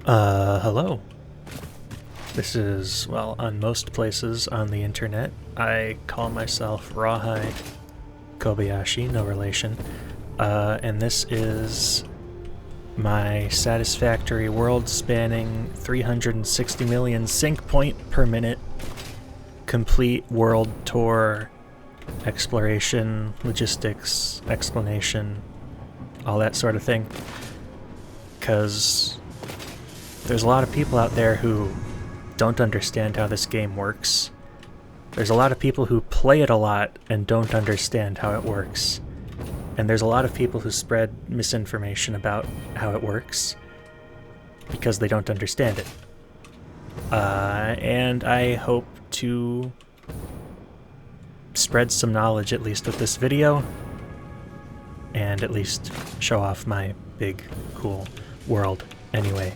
Hello. This is, well, on most places on the internet, I call myself Rawhide Kobayashi, no relation. And this is my Satisfactory world-spanning 360 million sync point per minute complete world tour exploration, logistics, explanation, all that sort of thing. Because there's a lot of people out there who don't understand how this game works. There's a lot of people who play it a lot and don't understand how it works. And there's a lot of people who spread misinformation about how it works because they don't understand it. And I hope to spread some knowledge, at least with this video, and at least show off my big, cool world anyway.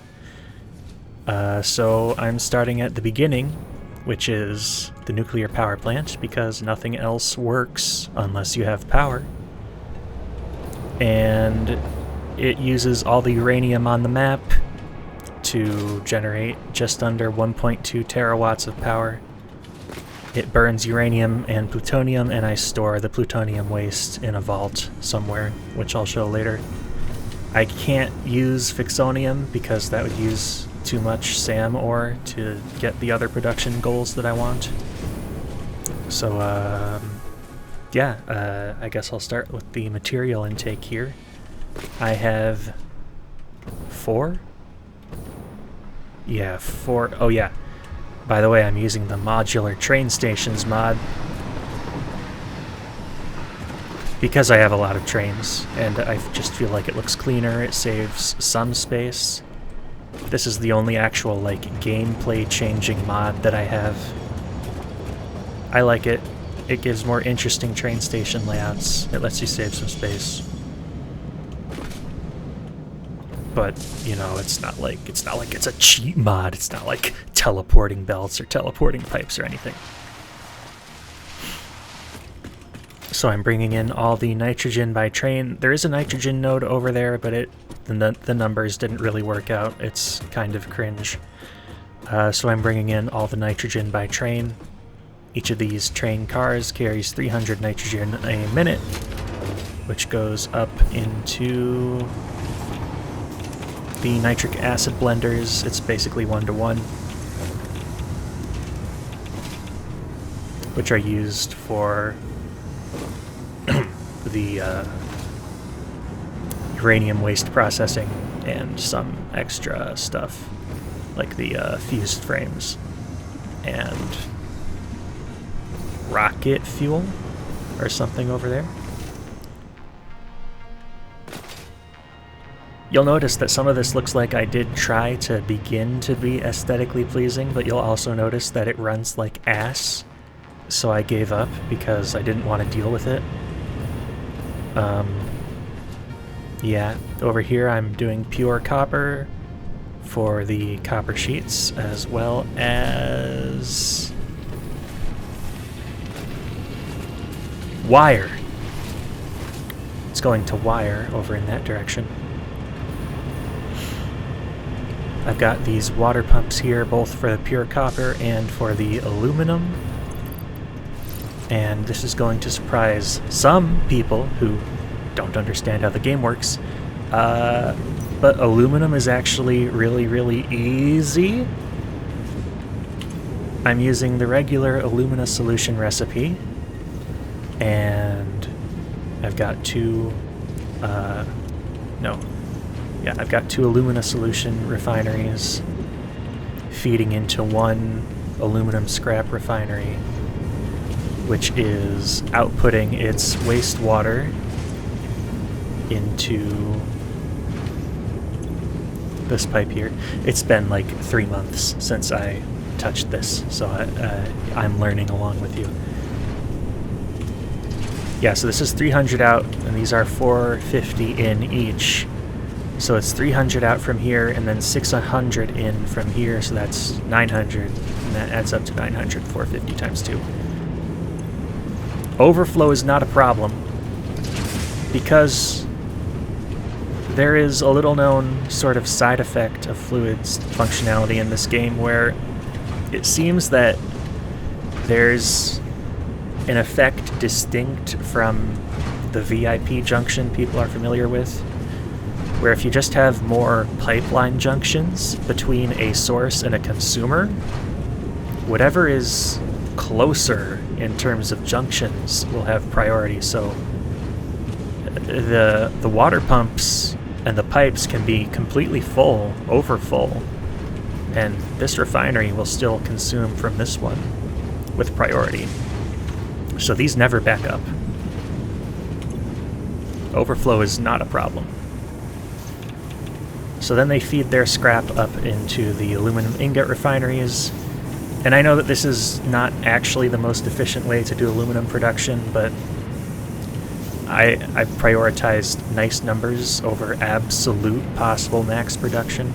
So I'm starting at the beginning, which is the nuclear power plant, because nothing else works unless you have power. And it uses all the uranium on the map to generate just under 1.2 terawatts of power. It burns uranium and plutonium, and I store the plutonium waste in a vault somewhere, which I'll show later. I can't use fixonium because that would use too much SAM ore to get the other production goals that I want. So, yeah, I guess I'll start with the material intake here. I have 4? Yeah, 4. Oh, yeah. By the way, I'm using the modular train stations mod because I have a lot of trains, and I just feel like it looks cleaner, it saves some space. This is the only actual, like, gameplay-changing mod that I have. I like it. It gives more interesting train station layouts. It lets you save some space. But, you know, it's not like it's a cheat mod. It's not like teleporting belts or teleporting pipes or anything. So I'm bringing in all the nitrogen by train. There is a nitrogen node over there, but the numbers didn't really work out. It's kind of cringe. So I'm bringing in all the nitrogen by train. Each of these train cars carries 300 nitrogen a minute, which goes up into the nitric acid blenders. It's basically 1-to-1, which are used for the uranium waste processing and some extra stuff like the fused frames and rocket fuel or something over there. You'll notice that some of this looks like I did try to begin to be aesthetically pleasing, but you'll also notice that it runs like ass, so I gave up because I didn't want to deal with it. Yeah, over here I'm doing pure copper for the copper sheets, as well as wire. It's going to wire over in that direction. I've got these water pumps here, both for the pure copper and for the aluminum. And this is going to surprise some people who don't understand how the game works. But aluminum is actually really, really easy. I'm using the regular alumina solution recipe. And I've got I've got 2 alumina solution refineries feeding into one aluminum scrap refinery, which is outputting its wastewater into this pipe here. It's been like 3 months since I touched this, so I'm learning along with you. Yeah, so this is 300 out, and these are 450 in each. So it's 300 out from here, and then 600 in from here, so that's 900, and that adds up to 900, 450 times 2. Overflow is not a problem, because There is a little known sort of side effect of fluids functionality in this game where it seems that there's an effect distinct from the VIP junction people are familiar with, where if you just have more pipeline junctions between a source and a consumer, whatever is closer in terms of junctions will have priority. So the water pumps and the pipes can be completely full, over full, and this refinery will still consume from this one with priority. So these never back up. Overflow is not a problem. So then they feed their scrap up into the aluminum ingot refineries. And I know that this is not actually the most efficient way to do aluminum production, but I've prioritized nice numbers over absolute possible max production.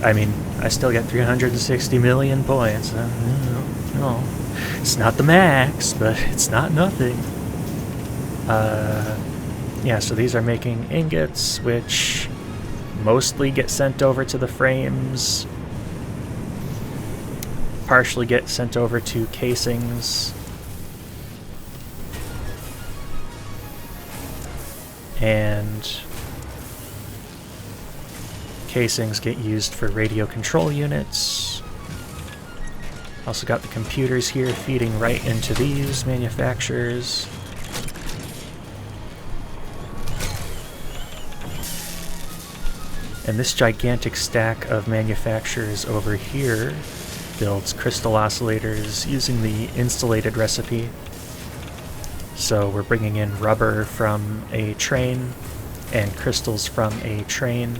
I mean, I still get 360 million points. No, it's not the max, but it's not nothing. Yeah, so these are making ingots, which mostly get sent over to the frames, partially get sent over to casings, and casings get used for radio control units. Also got the computers here feeding right into these manufacturers. And this gigantic stack of manufacturers over here builds crystal oscillators using the insulated recipe. So we're bringing in rubber from a train and crystals from a train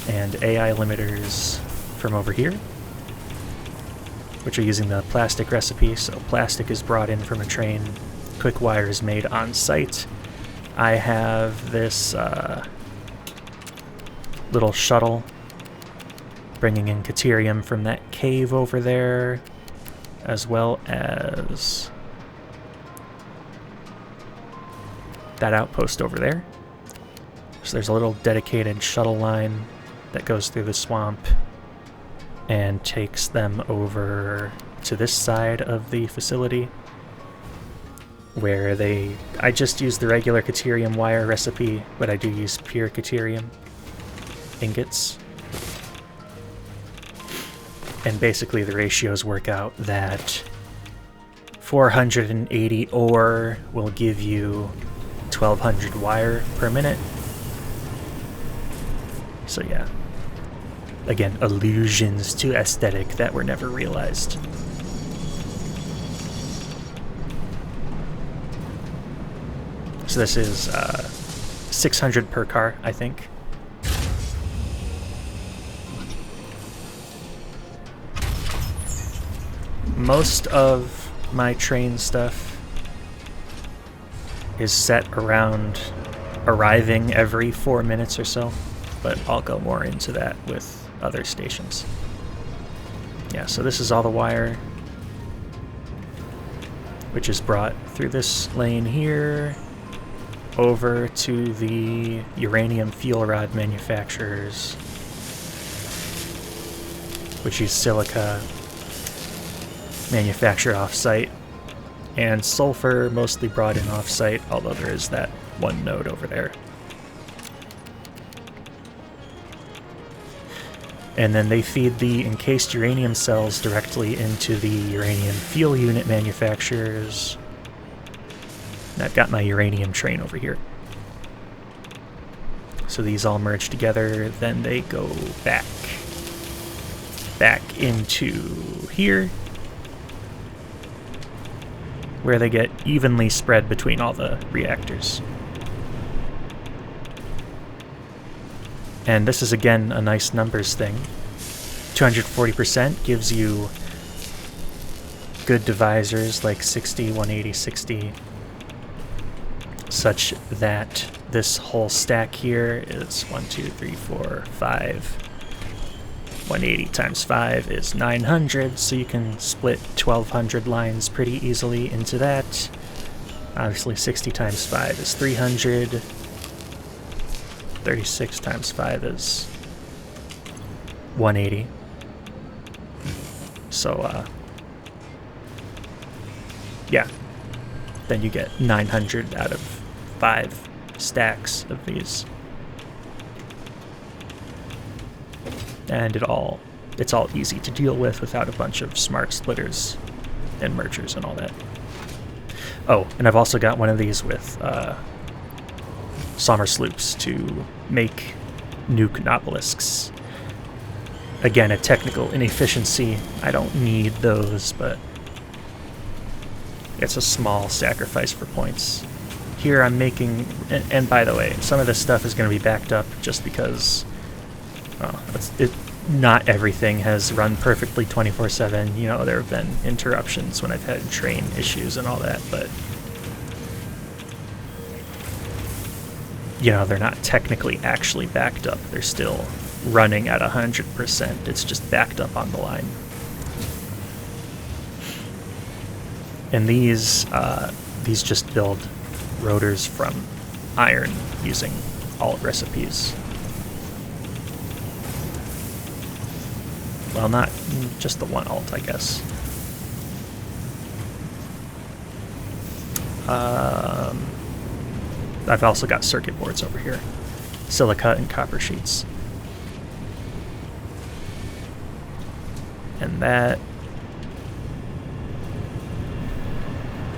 and AI limiters from over here, which are using the plastic recipe. So plastic is brought in from a train, quickwire is made on site. I have this little shuttle bringing in Caterium from that cave over there, as well as that outpost over there. So there's a little dedicated shuttle line that goes through the swamp and takes them over to this side of the facility, where I just use the regular Caterium wire recipe, but I do use pure Caterium ingots. And basically the ratios work out that 480 ore will give you 1200 wire per minute. So yeah, again, allusions to aesthetic that were never realized. So this is 600 per car, I think. Most of my train stuff is set around arriving every 4 minutes or so, but I'll go more into that with other stations. Yeah, so this is all the wire, which is brought through this lane here over to the uranium fuel rod manufacturers, which use silica, manufactured off-site, and sulfur mostly brought in off-site, although there is that one node over there. And then they feed the encased uranium cells directly into the uranium fuel unit manufacturers. And I've got my uranium train over here. So these all merge together, then they go back into here, where they get evenly spread between all the reactors. And this is again a nice numbers thing. 240% gives you good divisors like 60, 180, 60, such that this whole stack here is 1, 2, 3, 4, 5. 180 times 5 is 900, so you can split 1200 lines pretty easily into that. Obviously 60 times 5 is 300. 36 times 5 is 180. So, yeah. Then you get 900 out of 5 stacks of these. And it's all easy to deal with without a bunch of smart splitters and mergers and all that. Oh, and I've also got one of these with Sommer sloops to make nuke obelisks. Again, a technical inefficiency. I don't need those, but it's a small sacrifice for points. Here I'm making, and by the way, some of this stuff is going to be backed up just because not everything has run perfectly 24/7. You know, there have been interruptions when I've had train issues and all that, but you know, they're not technically actually backed up. They're still running at 100%. It's just backed up on the line. And these just build rotors from iron using alt recipes. Well, not just the one alt, I guess. I've also got circuit boards over here. Silica and copper sheets. And that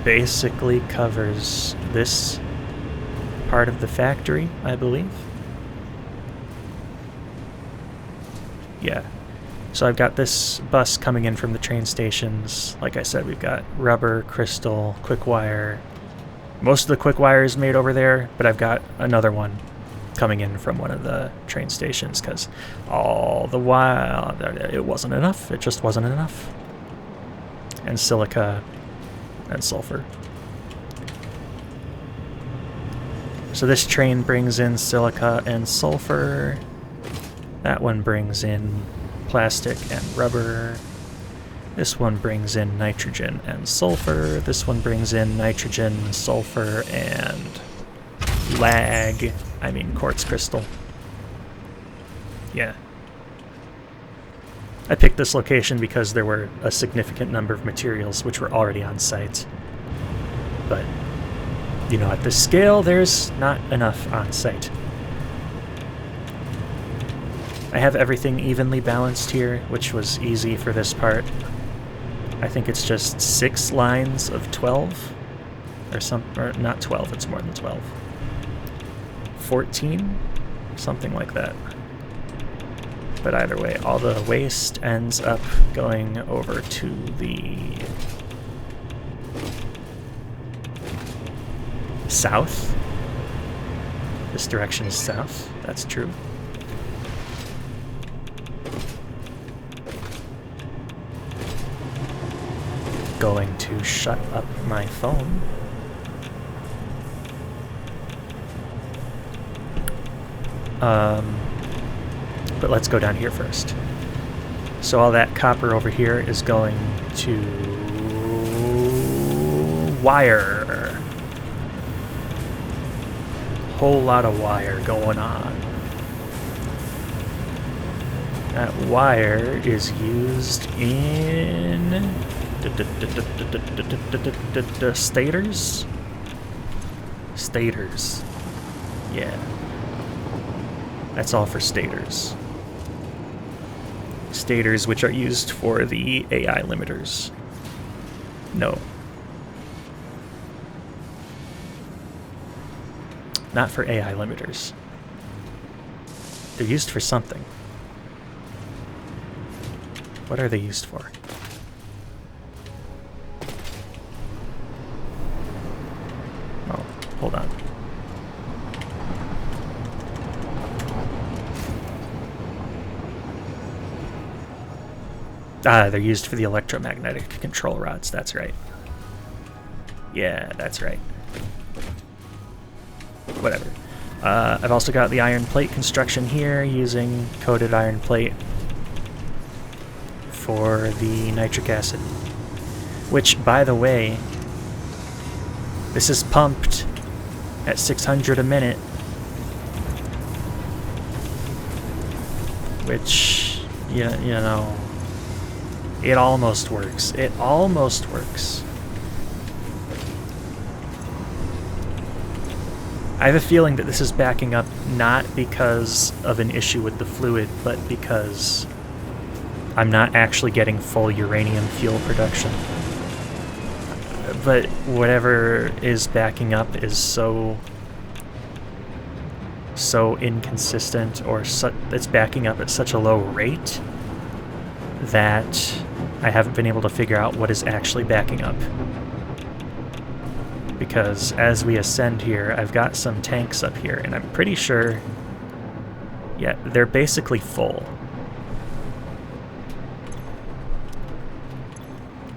basically covers this part of the factory, I believe. Yeah. So I've got this bus coming in from the train stations. Like I said, we've got rubber, crystal, quickwire. Most of the quickwire is made over there, but I've got another one coming in from one of the train stations because all the while it wasn't enough. It just wasn't enough. And silica and sulfur. So this train brings in silica and sulfur. That one brings in plastic and rubber. This one brings in nitrogen and sulfur. This one brings in nitrogen, sulfur, and quartz crystal. Yeah. I picked this location because there were a significant number of materials which were already on site. But, you know, at this scale, there's not enough on site. I have everything evenly balanced here, which was easy for this part. I think it's just 6 lines of 12, or not 12, it's more than 12. 14? Something like that. But either way, all the waste ends up going over to the south. This direction is south, that's true. Going to shut up my phone. But let's go down here first. So all that copper over here is going to wire. Whole lot of wire going on. That wire is used in stators? Stators. Yeah. That's all for stators. Stators which are used for the AI limiters. No. Not for AI limiters. They're used for something. What are they used for? Oh, hold on. Ah, they're used for the electromagnetic control rods, that's right. Yeah, that's right. Whatever. I've also got the iron plate construction here using coated iron plate for the nitric acid. Which, by the way, this is pumped at 600 a minute. which, you know, it almost works. It almost works. I have a feeling that this is backing up not because of an issue with the fluid, but because I'm not actually getting full uranium fuel production. But whatever is backing up is so inconsistent, or it's backing up at such a low rate that I haven't been able to figure out what is actually backing up. Because as we ascend here, I've got some tanks up here, and I'm pretty sure, yeah, they're basically full.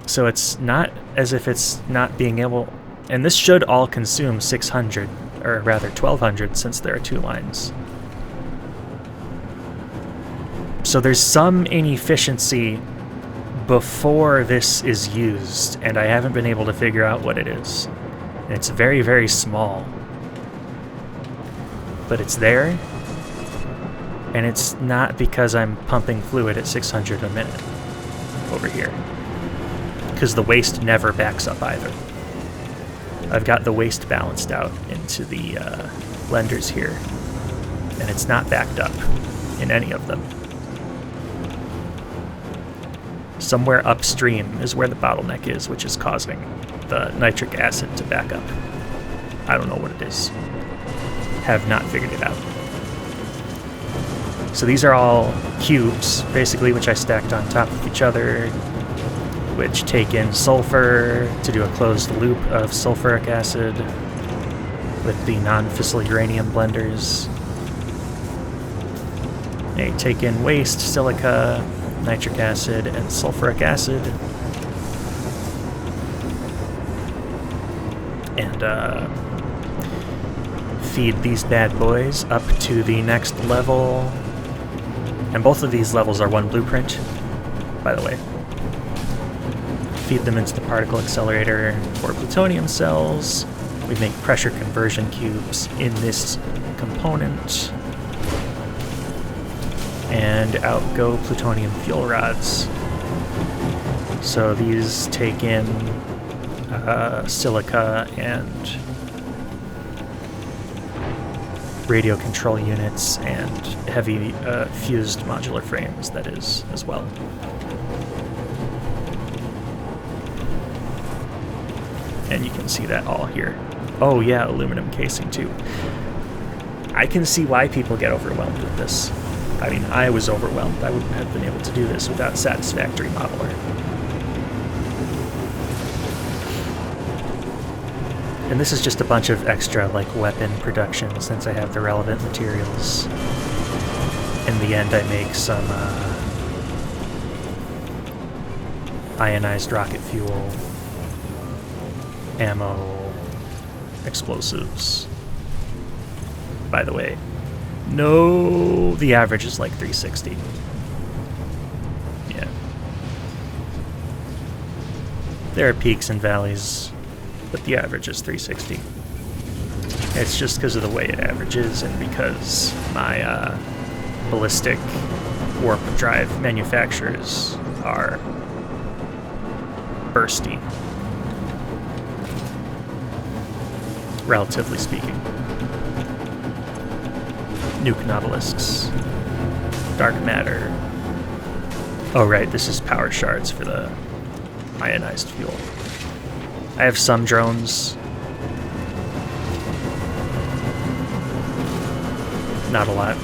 So it's not as if it's not being able, and this should all consume 600, or rather 1200, since there are 2 lines. So there's some inefficiency before this is used, and I haven't been able to figure out what it is. And it's very, very small. But it's there, and it's not because I'm pumping fluid at 600 a minute over here. Because the waste never backs up either. I've got the waste balanced out into the blenders here, and it's not backed up in any of them. Somewhere upstream is where the bottleneck is, which is causing the nitric acid to back up. I don't know what it is. Have not figured it out. So these are all cubes, basically, which I stacked on top of each other, which take in sulfur to do a closed loop of sulfuric acid with the non-fissile uranium blenders. They take in waste, silica, nitric acid, and sulfuric acid. And feed these bad boys up to the next level. And both of these levels are one blueprint, by the way. Feed them into the particle accelerator for plutonium cells. We make pressure conversion cubes in this component. And out go plutonium fuel rods. So these take in silica and radio control units and heavy fused modular frames, that is, as well. And you can see that all here. Oh yeah, aluminum casing too. I can see why people get overwhelmed with this. I mean, I was overwhelmed. I wouldn't have been able to do this without Satisfactory Modeler. And this is just a bunch of extra, like, weapon production, since I have the relevant materials. In the end, I make some ionized rocket fuel, ammo, explosives. By the way, no, the average is like 360. Yeah. There are peaks and valleys, but the average is 360. It's just because of the way it averages, and because my ballistic warp drive manufacturers are bursty, relatively speaking. Nuke Nautilusks, dark matter. Oh right, this is power shards for the ionized fuel. I have some drones. Not a lot.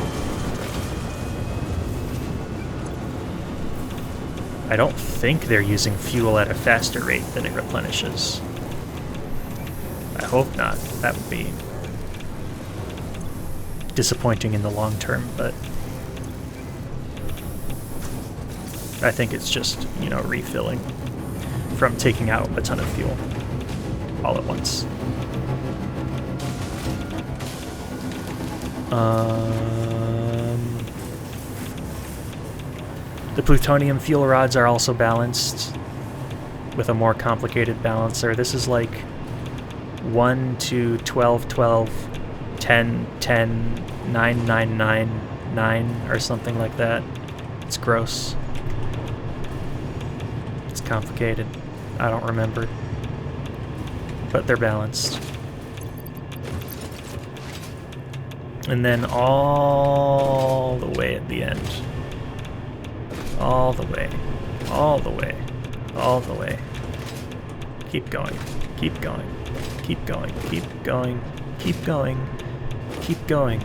I don't think they're using fuel at a faster rate than it replenishes. I hope not. That would be disappointing in the long term, but I think it's just, you know, refilling from taking out a ton of fuel all at once. The plutonium fuel rods are also balanced with a more complicated balancer. This is like 1 to 12, 12, 10, 10, 9, 9, 9, 9, or something like that. It's gross. It's complicated. I don't remember. But they're balanced. And then all the way at the end. All the way. All the way. All the way. Keep going. Keep going. Keep going. Keep going. Keep going. Keep going.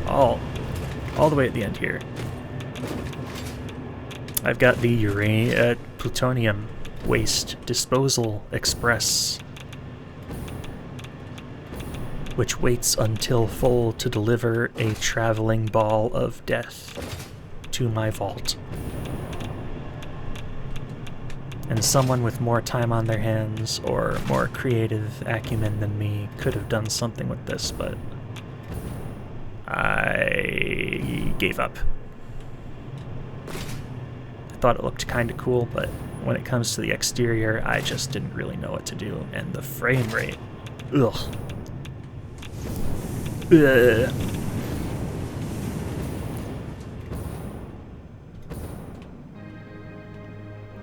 All the way at the end here. I've got the Plutonium Waste Disposal Express, which waits until full to deliver a traveling ball of death to my vault. And someone with more time on their hands or more creative acumen than me could have done something with this, but I gave up. I thought it looked kind of cool, but when it comes to the exterior, I just didn't really know what to do, and the frame rate, ugh. Ugh.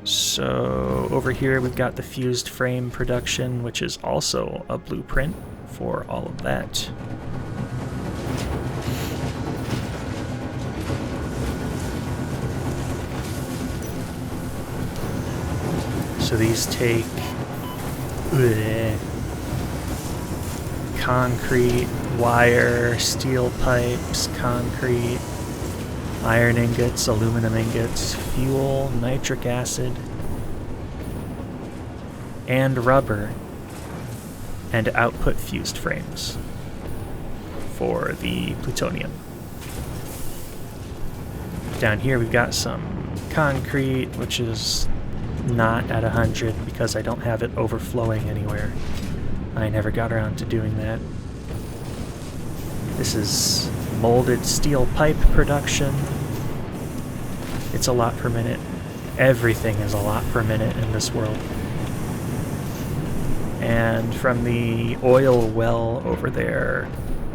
So over here we've got the fused frame production, which is also a blueprint for all of that. So these take concrete, wire, steel pipes, concrete, iron ingots, aluminum ingots, fuel, nitric acid, and rubber, and output fused frames for the plutonium. Down here we've got some concrete, which is not at 100 because I don't have it overflowing anywhere. I never got around to doing that. This is molded steel pipe production. It's a lot per minute. Everything is a lot per minute in this world. And from the oil well over there,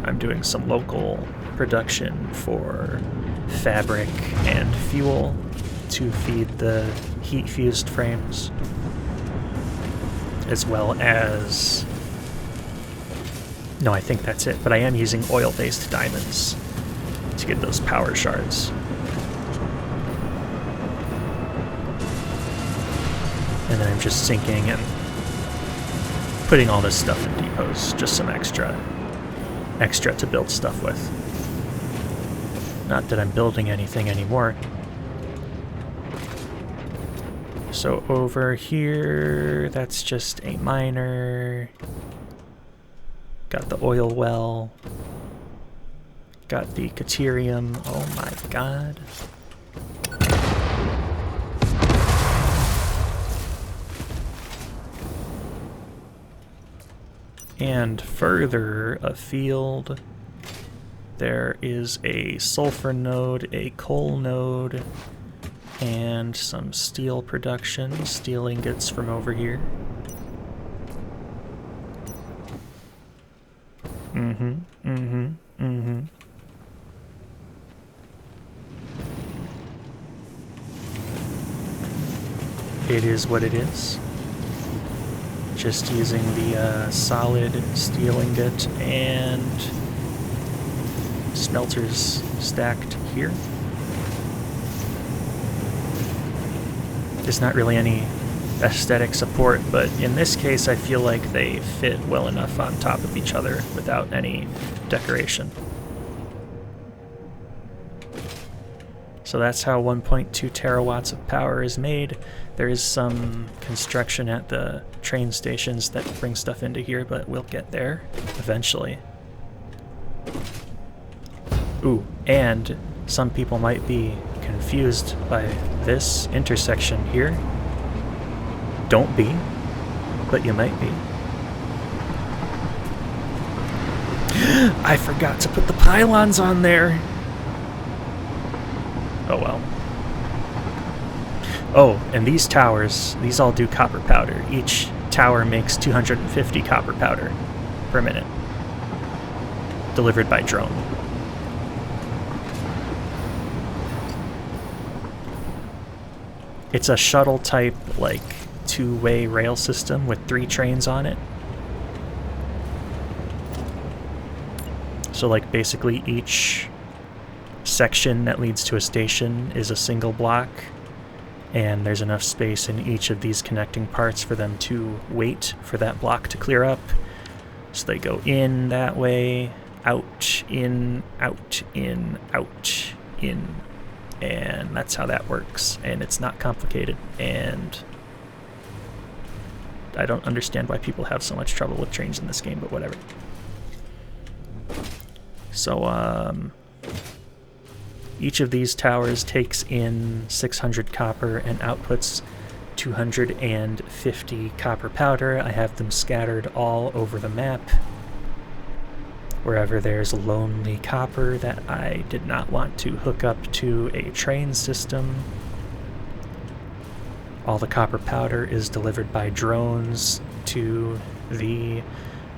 I'm doing some local production for fabric and fuel to feed the heat-fused frames, as well as... No, I think that's it, but I am using oil-based diamonds to get those power shards. And then I'm just sinking and putting all this stuff in depots, just some extra to build stuff with. Not that I'm building anything anymore. So over here, that's just a miner. Got the oil well. Got the Caterium. Oh my god. And further afield, there is a sulfur node, a coal node, and some steel production, steel ingots from over here. It is what it is. Just using the solid steel ingot and smelters stacked here. There's not really any aesthetic support, but in this case I feel like they fit well enough on top of each other without any decoration. So that's how 1.2 terawatts of power is made. There is some construction at the train stations that bring stuff into here, but we'll get there eventually. Ooh, and some people might be confused by this intersection here. Don't be, but you might be. I forgot to put the pylons on there. Oh well. Oh, and these towers, these all do copper powder. Each tower makes 250 copper powder per minute, delivered by drone. It's a shuttle type, like, two-way rail system with 3 trains on it. So, like, basically each section that leads to a station is a single block, and there's enough space in each of these connecting parts for them to wait for that block to clear up. So they go in that way, out, in, out, in, out, in. And that's how that works. And it's not complicated. And I don't understand why people have so much trouble with trains in this game, but whatever. So, each of these towers takes in 600 copper and outputs 250 copper powder. I have them scattered all over the map. Wherever there's lonely copper that I did not want to hook up to a train system. All the copper powder is delivered by drones to the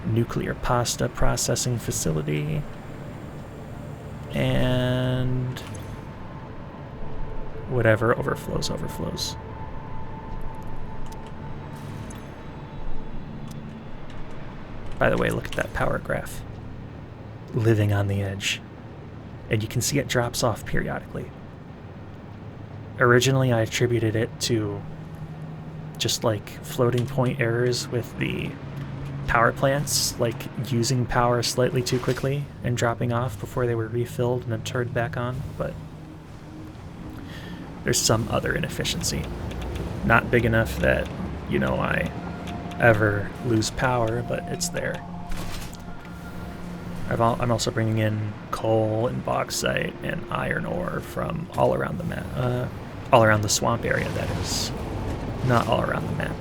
nuclear pasta processing facility. And whatever overflows, overflows. By the way, look at that power graph. Living on the edge. And you can see it drops off periodically. Originally, I attributed it to just like floating point errors with the power plants, like using power slightly too quickly and dropping off before they were refilled and then turned back on, but there's some other inefficiency. Not big enough that, you know, I ever lose power, but it's there. I'm also bringing in coal and bauxite and iron ore from all around the map, all around the swamp area, that is. Not all around the map.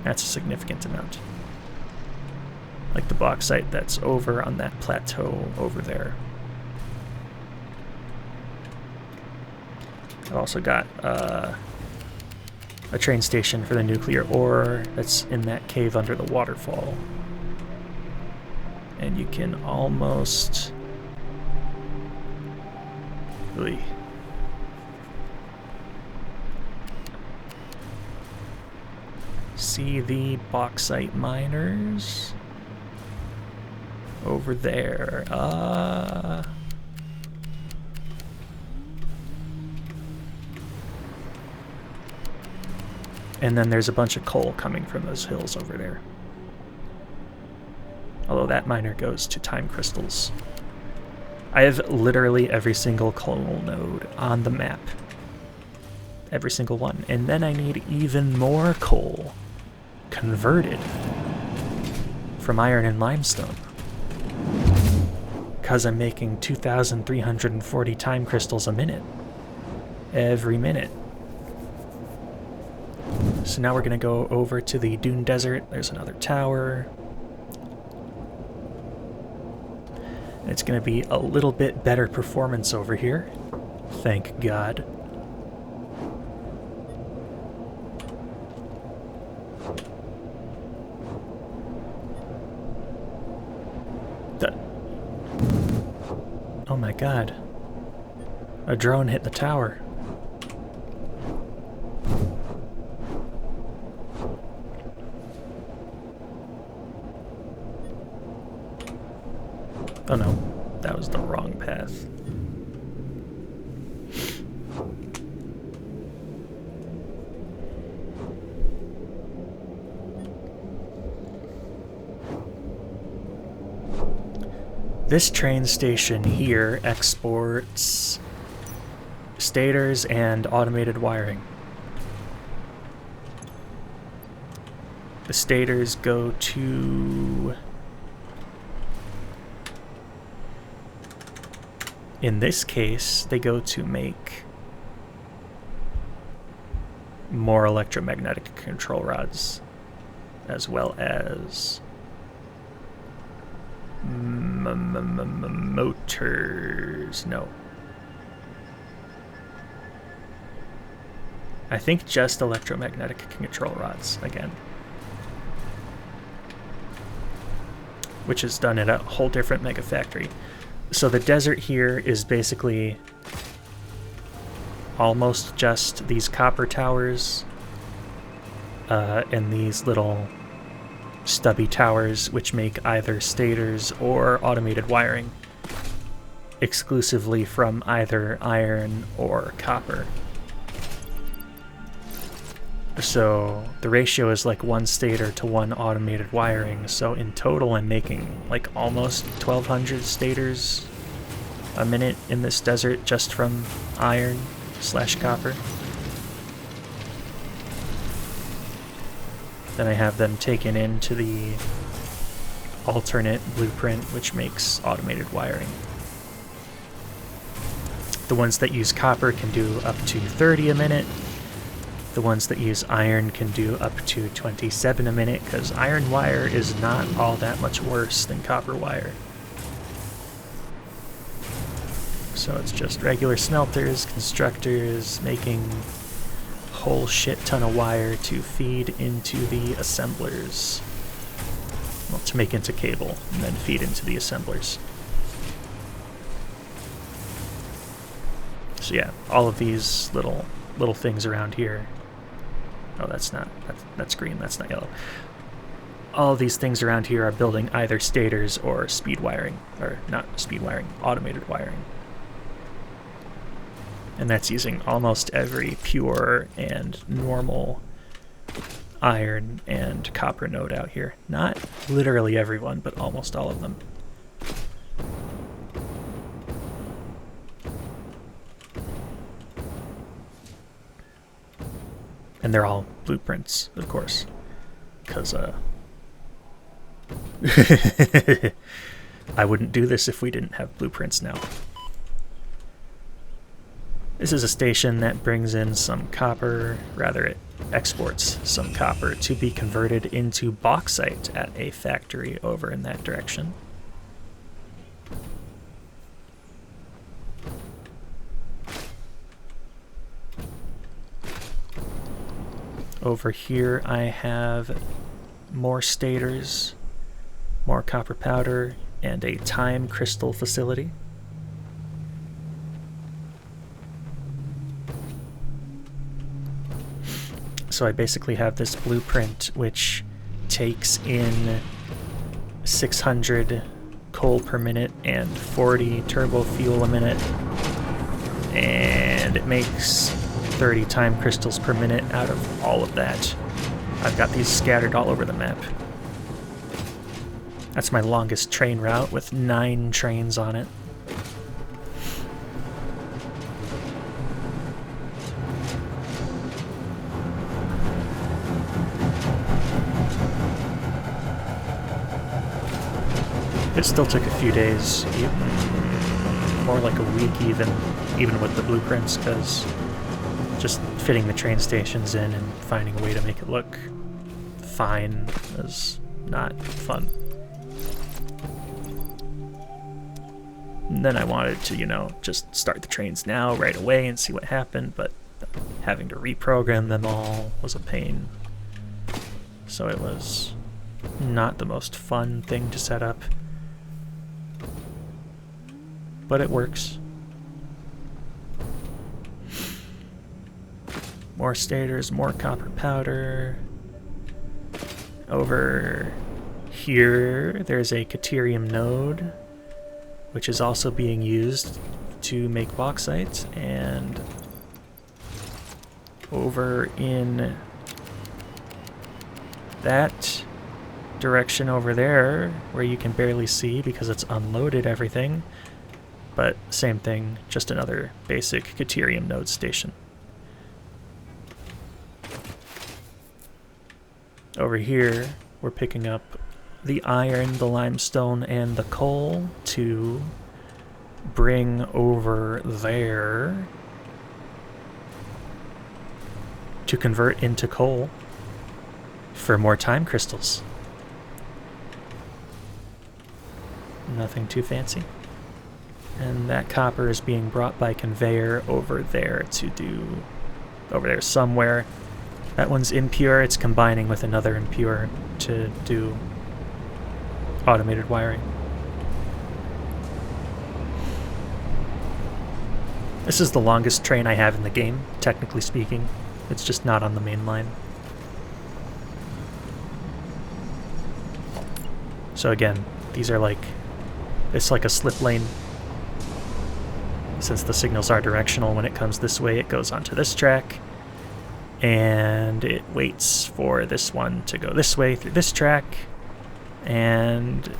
That's a significant amount. Like the bauxite that's over on that plateau over there. I've also got a train station for the nuclear ore that's in that cave under the waterfall. And you can almost... really... see the bauxite miners over there. And then there's a bunch of coal coming from those hills over there. Although that miner goes to time crystals. I have literally every single coal node on the map. Every single one. And then I need even more coal converted from iron and limestone. Because I'm making 2,340 time crystals a minute. Every minute. So now we're going to go over to the Dune Desert. There's another tower. It's going to be a little bit better performance over here. Thank God. Oh my God. A drone hit the tower. Oh no, that was the wrong path. This train station here exports stators and automated wiring. The stators go to... in this case, they go to make more electromagnetic control rods, as well as motors. No. I think just electromagnetic control rods again. Which is done at a whole different mega factory. So the desert here is basically almost just these copper towers and these little stubby towers, which make either stators or automated wiring, exclusively from either iron or copper. So the ratio is like 1 stator to 1 automated wiring, so in total I'm making like almost 1,200 stators a minute in this desert just from iron/copper. Then I have them taken into the alternate blueprint, which makes automated wiring. The ones that use copper can do up to 30 a minute. The ones that use iron can do up to 27 a minute, because iron wire is not all that much worse than copper wire. So it's just regular smelters, constructors, making a whole shit ton of wire to feed into the assemblers. Well, to make into cable, and then feed into the assemblers. So yeah, all of these little things around here. Oh, that's green, that's not yellow. All of these things around here are building either stators or speed wiring, or not speed wiring, automated wiring. And that's using almost every pure and normal iron and copper node out here. Not literally everyone, but almost all of them. And they're all blueprints, of course, because I wouldn't do this if we didn't have blueprints now. This is a station that brings in some copper, rather it exports some copper to be converted into bauxite at a factory over in that direction. Over here I have more stators, more copper powder, and a time crystal facility. So I basically have this blueprint which takes in 600 coal per minute and 40 turbo fuel a minute, and it makes 30 time crystals per minute out of all of that. I've got these scattered all over the map. That's my longest train route with 9 trains on it. It still took a few days, more like a week even with the blueprints, because just fitting the train stations in and finding a way to make it look fine is not fun. And then I wanted to, just start the trains now right away and see what happened, but having to reprogram them all was a pain. So it was not the most fun thing to set up. But it works. More stators, more copper powder. Over here, there's a Caterium node, which is also being used to make bauxite. And over in that direction over there, where you can barely see because it's unloaded everything, but same thing, just another basic Caterium node station. Over here, we're picking up the iron, the limestone, and the coal to bring over there to convert into coal for more time crystals. Nothing too fancy. And that copper is being brought by conveyor over there over there somewhere. That one's impure, it's combining with another impure to do automated wiring. This is the longest train I have in the game, technically speaking. It's just not on the main line. So again, these are like, it's like a slip lane. Since the signals are directional, when it comes this way, it goes onto this track. And it waits for this one to go this way through this track. And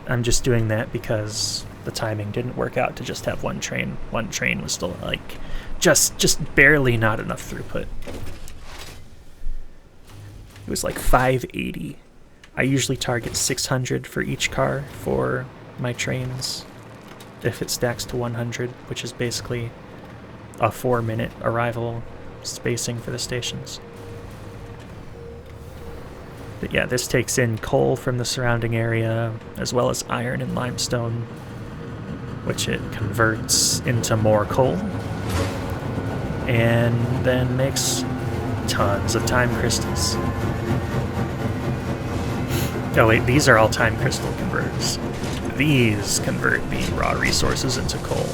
I'm just doing that because the timing didn't work out to just have one train. One train was still like just barely not enough throughput. It was like 580. I usually target 600 for each car for my trains if it stacks to 100, which is basically a 4-minute arrival spacing for the stations. But yeah, this takes in coal from the surrounding area, as well as iron and limestone, which it converts into more coal, and then makes tons of time crystals. Oh wait, these are all time crystal converters. These convert the raw resources into coal.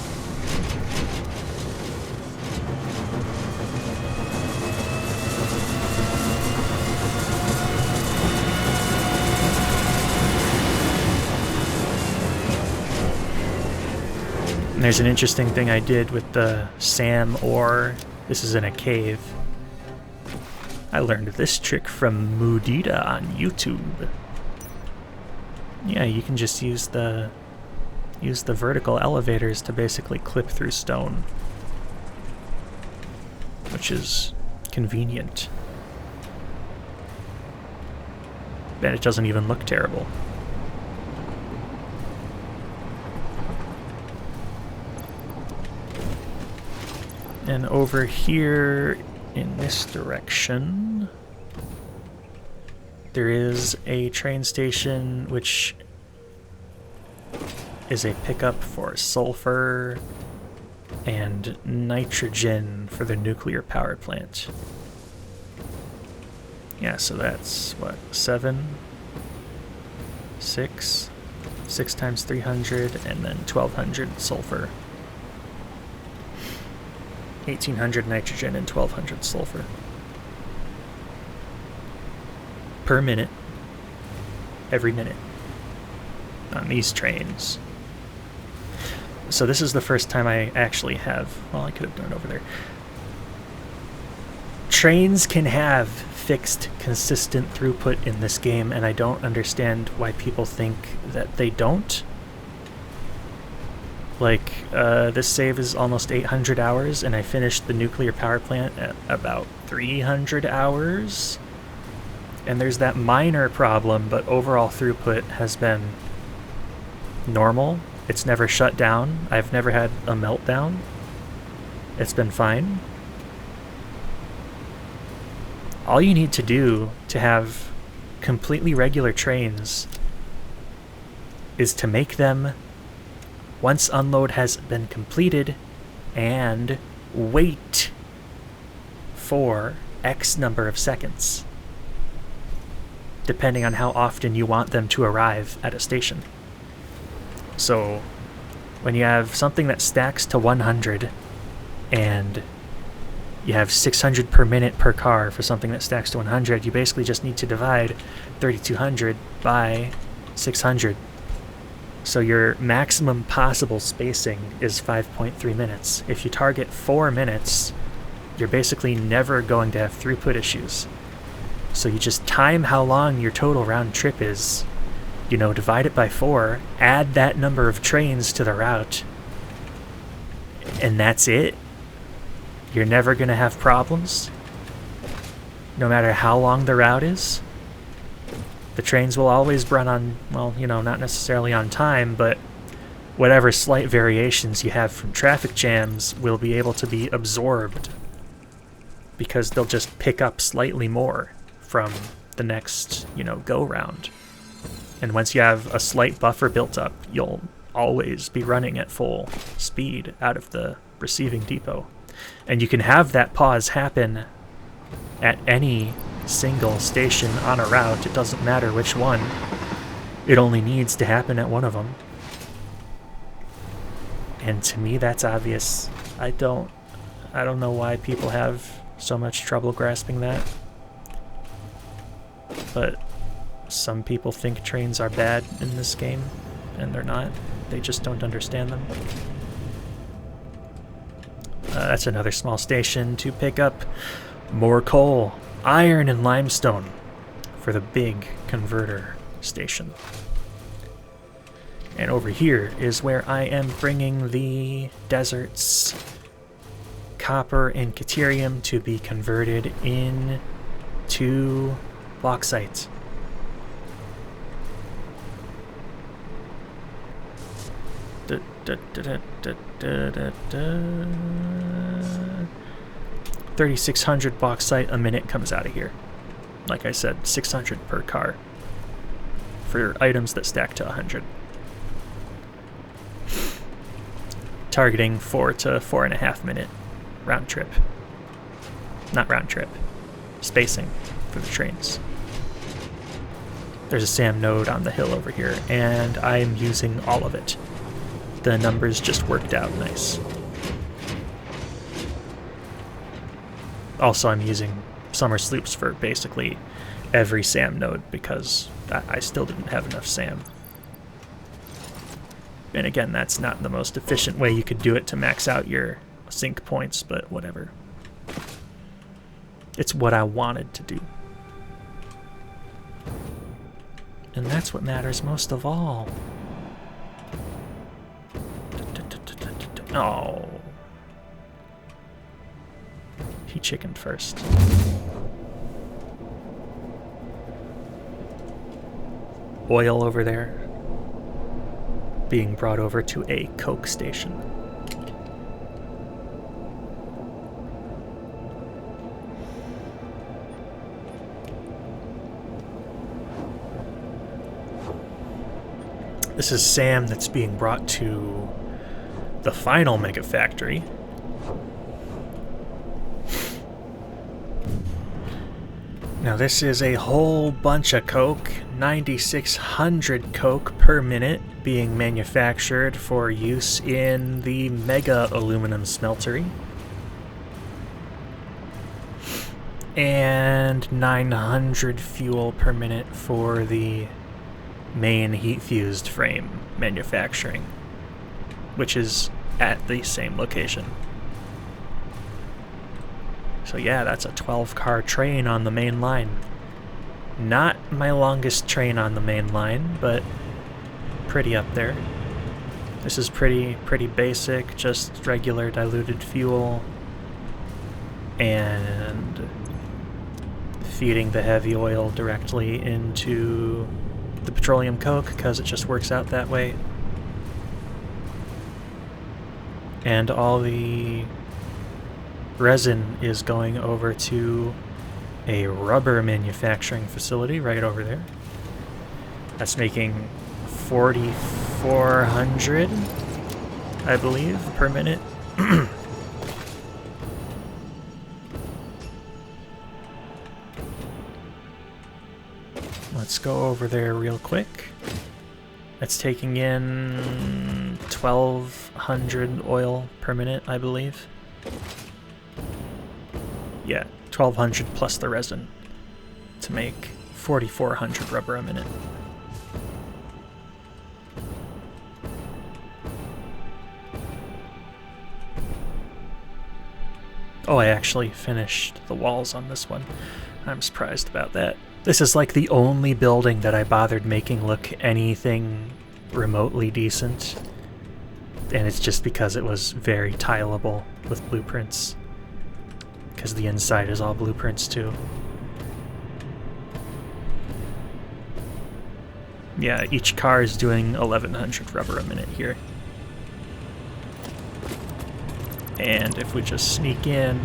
And there's an interesting thing I did with the SAM ore. This is in a cave. I learned this trick from Mudita on YouTube. Yeah, you can just use the vertical elevators to basically clip through stone, which is convenient. And it doesn't even look terrible. And over here in this direction, there is a train station which is a pickup for sulfur and nitrogen for the nuclear power plant. Yeah, so that's what, 7, 6 times 300, and then 1200 sulfur. 1800 nitrogen and 1200 sulfur. Per minute. Every minute. On these trains. So this is the first time I actually have... Well, I could have done it over there. Trains can have fixed, consistent throughput in this game, and I don't understand why people think that they don't. Like, this save is almost 800 hours, and I finished the nuclear power plant at about 300 hours. And there's that minor problem, but overall throughput has been normal. It's never shut down. I've never had a meltdown. It's been fine. All you need to do to have completely regular trains is to make them once unload has been completed and wait for X number of seconds, depending on how often you want them to arrive at a station. So when you have something that stacks to 100 and you have 600 per minute per car for something that stacks to 100, you basically just need to divide 3200 by 600. So your maximum possible spacing is 5.3 minutes. If you target 4 minutes, you're basically never going to have throughput issues. So you just time how long your total round trip is, you know, divide it by 4, add that number of trains to the route, and that's it. You're never going to have problems, no matter how long the route is. The trains will always run on, well, you know, not necessarily on time, but whatever slight variations you have from traffic jams will be able to be absorbed, because they'll just pick up slightly more from the next, you know, go round. And once you have a slight buffer built up, you'll always be running at full speed out of the receiving depot. And you can have that pause happen at any single station on a route. It doesn't matter which one. It only needs to happen at one of them. And to me, that's obvious. I don't know why people have so much trouble grasping that. But some people think trains are bad in this game, and they're not. They just don't understand them. That's another small station to pick up more coal, iron, and limestone for the big converter station. And over here is where I am bringing the desert's copper and caterium to be converted into bauxite. Da, da, da, da, da, da, da. 3,600 bauxite a minute comes out of here. Like I said, 600 per car for items that stack to 100. Targeting 4 to 4.5 minute round trip. Not round trip. Spacing for the trains. There's a SAM node on the hill over here, and I'm using all of it. The numbers just worked out nice. Also, I'm using summer sloops for basically every SAM node because I still didn't have enough SAM. And again, that's not the most efficient way you could do it to max out your sync points, but whatever. It's what I wanted to do. And that's what matters most of all. Oh. He chickened first. Oil over there being brought over to a coke station. This is SAM that's being brought to the final mega factory. Now this is a whole bunch of coke, 9,600 coke per minute being manufactured for use in the mega aluminum smeltery. And 900 fuel per minute for the main heat-fused frame manufacturing, which is at the same location. So yeah, that's a 12-car train on the main line. Not my longest train on the main line, but pretty up there. This is pretty basic, just regular diluted fuel and feeding the heavy oil directly into the petroleum coke because it just works out that way. And all the resin is going over to a rubber manufacturing facility right over there. That's making 4,400, I believe, per minute. Let's go over there real quick. That's taking in 1,200 oil per minute, I believe. Yeah, 1,200 plus the resin to make 4,400 rubber a minute. Oh, I actually finished the walls on this one. I'm surprised about that. This is like the only building that I bothered making look anything remotely decent. And it's just because it was very tileable with blueprints. Because the inside is all blueprints too. Yeah, each car is doing 1,100 rubber a minute here. And if we just sneak in,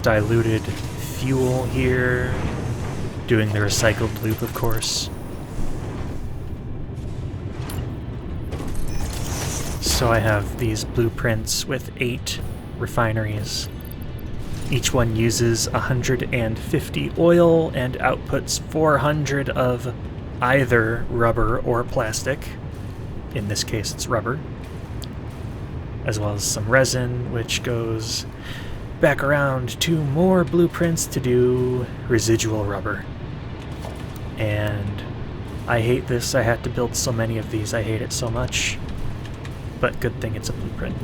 diluted fuel here, doing the recycled loop, of course. So I have these blueprints with 8 refineries. Each one uses 150 oil and outputs 400 of either rubber or plastic. In this case, it's rubber. As well as some resin, which goes back around to more blueprints to do residual rubber. And I hate this. I had to build so many of these. I hate it so much. But good thing it's a blueprint.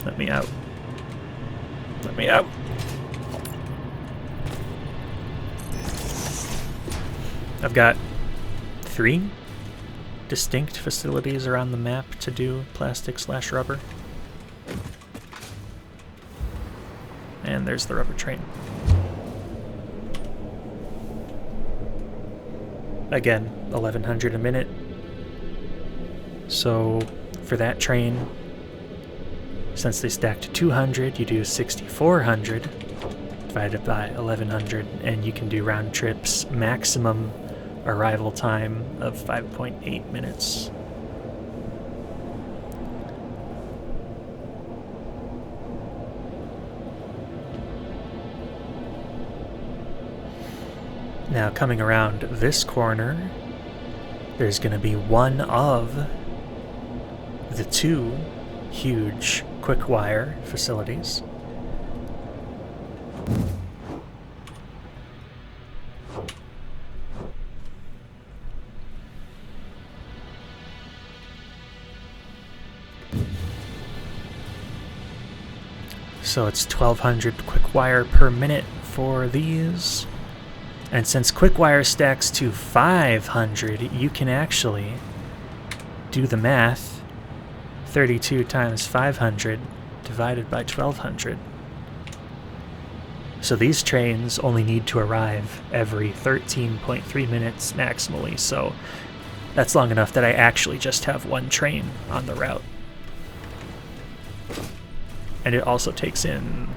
Let me out. Let me out. I've got 3 distinct facilities around the map to do plastic/rubber. And there's the rubber train. Again, 1100 a minute. So for that train, since they stack to 200, you do 6400 divided by 1100, and you can do round trips, maximum arrival time of 5.8 minutes. Now coming around this corner, there's going to be one of the 2 huge quickwire facilities. So it's 1200 quickwire per minute for these. And since quickwire stacks to 500, you can actually do the math. 32 times 500 divided by 1200. So these trains only need to arrive every 13.3 minutes maximally, so that's long enough that I actually just have 1 train on the route. And it also takes in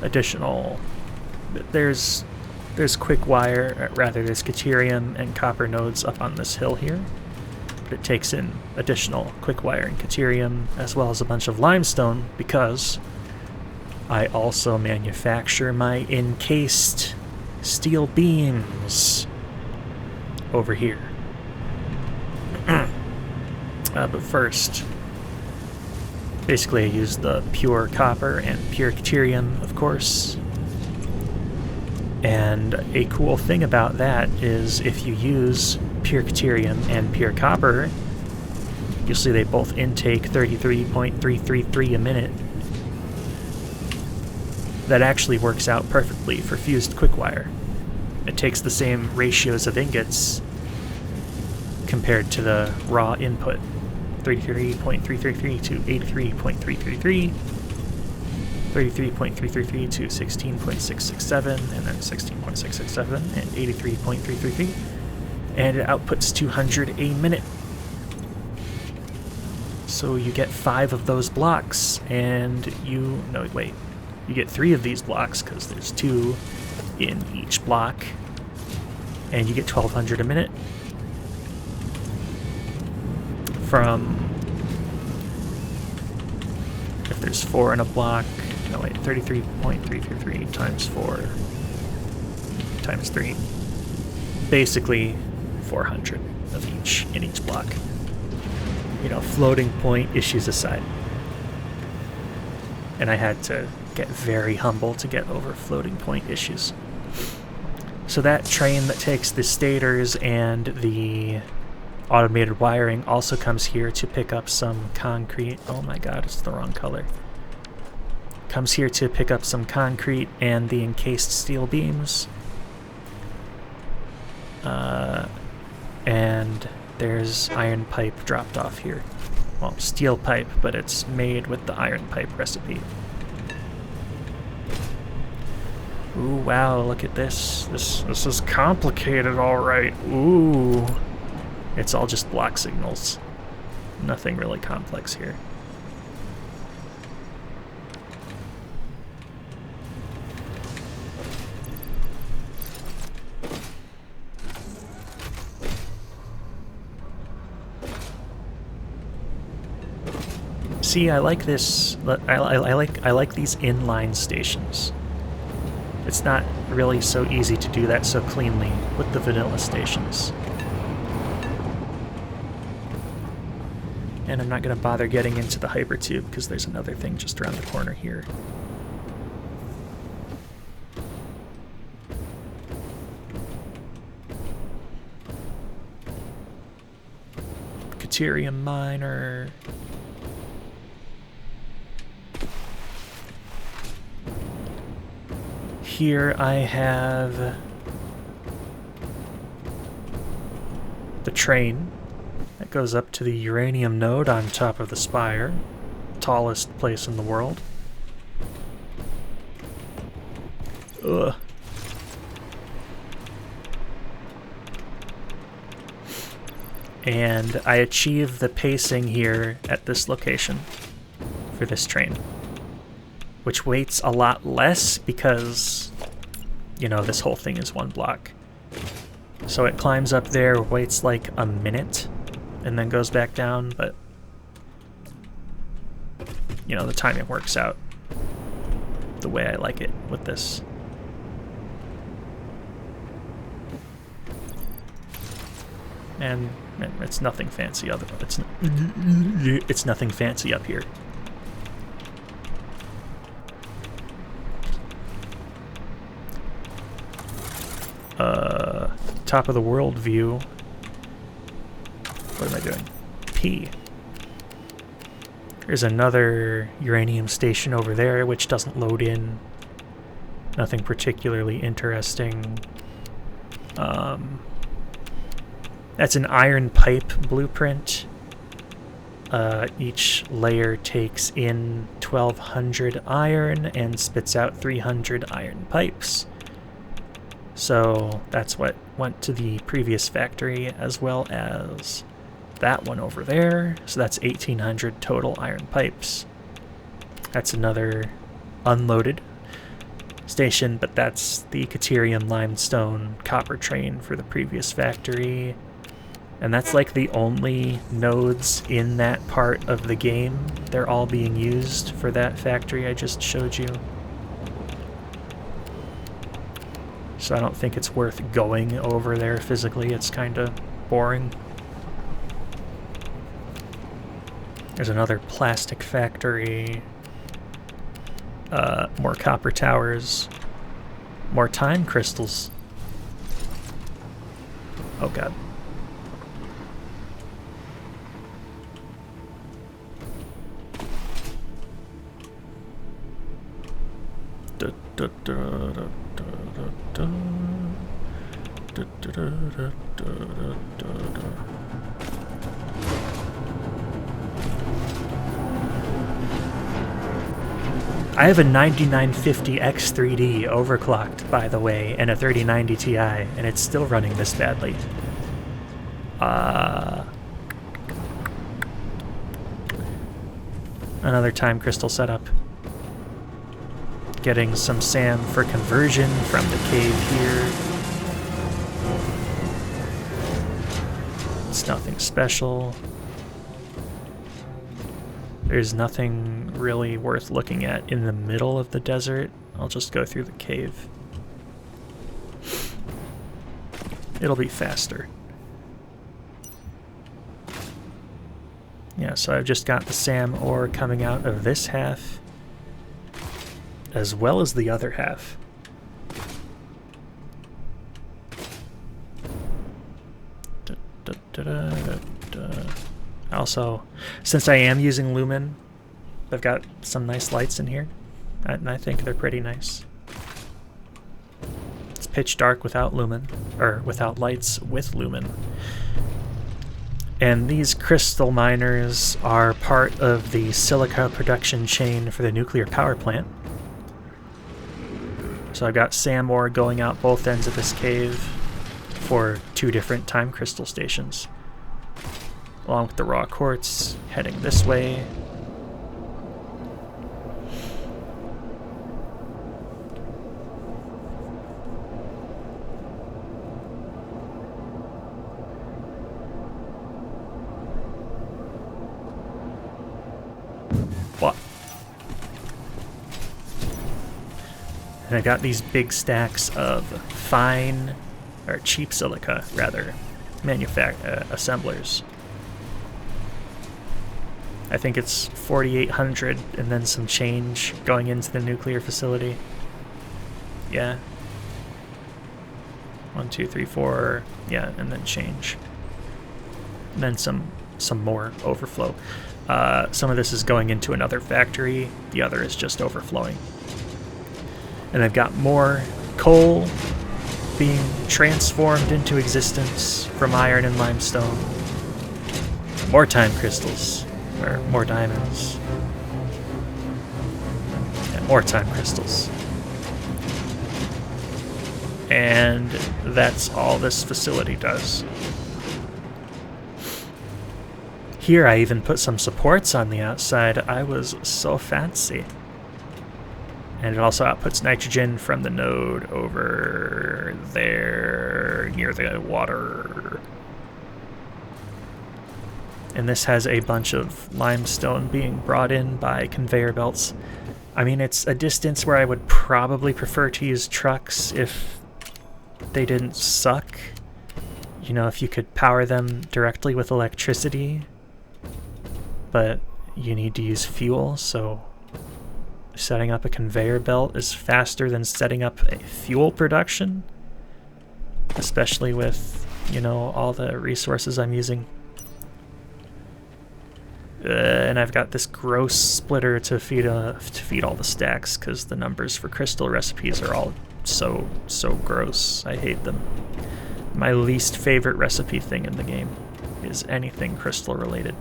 additional... There's quickwire, rather there's deuterium and copper nodes up on this hill here. But it takes in additional quickwire and deuterium, as well as a bunch of limestone, because I also manufacture my encased steel beams over here. But first, basically I use the pure copper and pure deuterium, of course. And a cool thing about that is if you use pure deuterium and pure copper, you'll see they both intake 33.333 a minute. That actually works out perfectly for fused quickwire. It takes the same ratios of ingots compared to the raw input. 33.333 to 83.333. 33.333 to 16.667, and then 16.667 and 83.333, and it outputs 200 a minute. So you get 5 of those blocks, and you get 3 of these blocks because there's 2 in each block, and you get 1200 a minute from, if there's 4 in a block, 33.333 times 4 times 3. Basically 400 of each in each block. Floating point issues aside. And I had to get very humble to get over floating point issues. So that train that takes the stators and the automated wiring also comes here to pick up some concrete. Oh my god, it's the wrong color. Comes here to pick up some concrete and the encased steel beams. And there's iron pipe dropped off here. Well, steel pipe, but it's made with the iron pipe recipe. Ooh, wow, look at this. This is complicated, alright. Ooh. It's all just block signals. Nothing really complex here. See, I like this. I like these inline stations. It's not really so easy to do that so cleanly with the vanilla stations. And I'm not going to bother getting into the hypertube because there's another thing just around the corner here. Deuterium miner. Here I have the train that goes up to the uranium node on top of the spire, tallest place in the world. Ugh. And I achieve the pacing here at this location for this train, which weights a lot less because, you know, this whole thing is one block. So it climbs up there, waits like a minute, and then goes back down, but, you know, the timing works out the way I like it with this. And it's nothing fancy other. It's nothing fancy up here. Top of the world view. What am I doing? P. There's another uranium station over there, which doesn't load in. Nothing particularly interesting. That's an iron pipe blueprint. Each layer takes in 1200 iron and spits out 300 iron pipes. So that's what went to the previous factory, as well as that one over there. So that's 1800 total iron pipes. That's another unloaded station, but that's the Deuterium limestone copper train for the previous factory. And that's like the only nodes in that part of the game. They're all being used for that factory I just showed you. So I don't think it's worth going over there physically. It's kind of boring. There's another plastic factory. More copper towers. More time crystals. Oh god. I have a 9950 X3D overclocked, by the way, and a 3090 Ti, and it's still running this badly. Another time crystal setup. Getting some SAM for conversion from the cave here. It's nothing special. There's nothing really worth looking at in the middle of the desert. I'll just go through the cave. It'll be faster. Yeah, so I've just got the SAM ore coming out of this half, as well as the other half. Also, since I am using lumen, I've got some nice lights in here, and I think they're pretty nice. It's pitch dark without lumen, or without lights with lumen. And these crystal miners are part of the silica production chain for the nuclear power plant. So I've got SAM ore going out both ends of this cave for 2 different time crystal stations. Along with the raw quartz heading this way. What? And I got these big stacks of fine, or cheap silica, rather, assemblers. I think it's 4,800 and then some change going into the nuclear facility. Yeah. 1, 2, 3, 4. Yeah, and then change. And then some more overflow. Some of this is going into another factory. The other is just overflowing. And I've got more coal being transformed into existence from iron and limestone. More time crystals, or more diamonds. Yeah, more time crystals. And that's all this facility does. Here I even put some supports on the outside. I was so fancy. And it also outputs nitrogen from the node over there near the water. And this has a bunch of limestone being brought in by conveyor belts. I mean, it's a distance where I would probably prefer to use trucks if they didn't suck. You know, if you could power them directly with electricity. But you need to use fuel, so setting up a conveyor belt is faster than setting up a fuel production, especially with, you know, all the resources I'm using. And I've got this gross splitter to feed all the stacks because the numbers for crystal recipes are all so gross. I hate them. My least favorite recipe thing in the game is anything crystal related.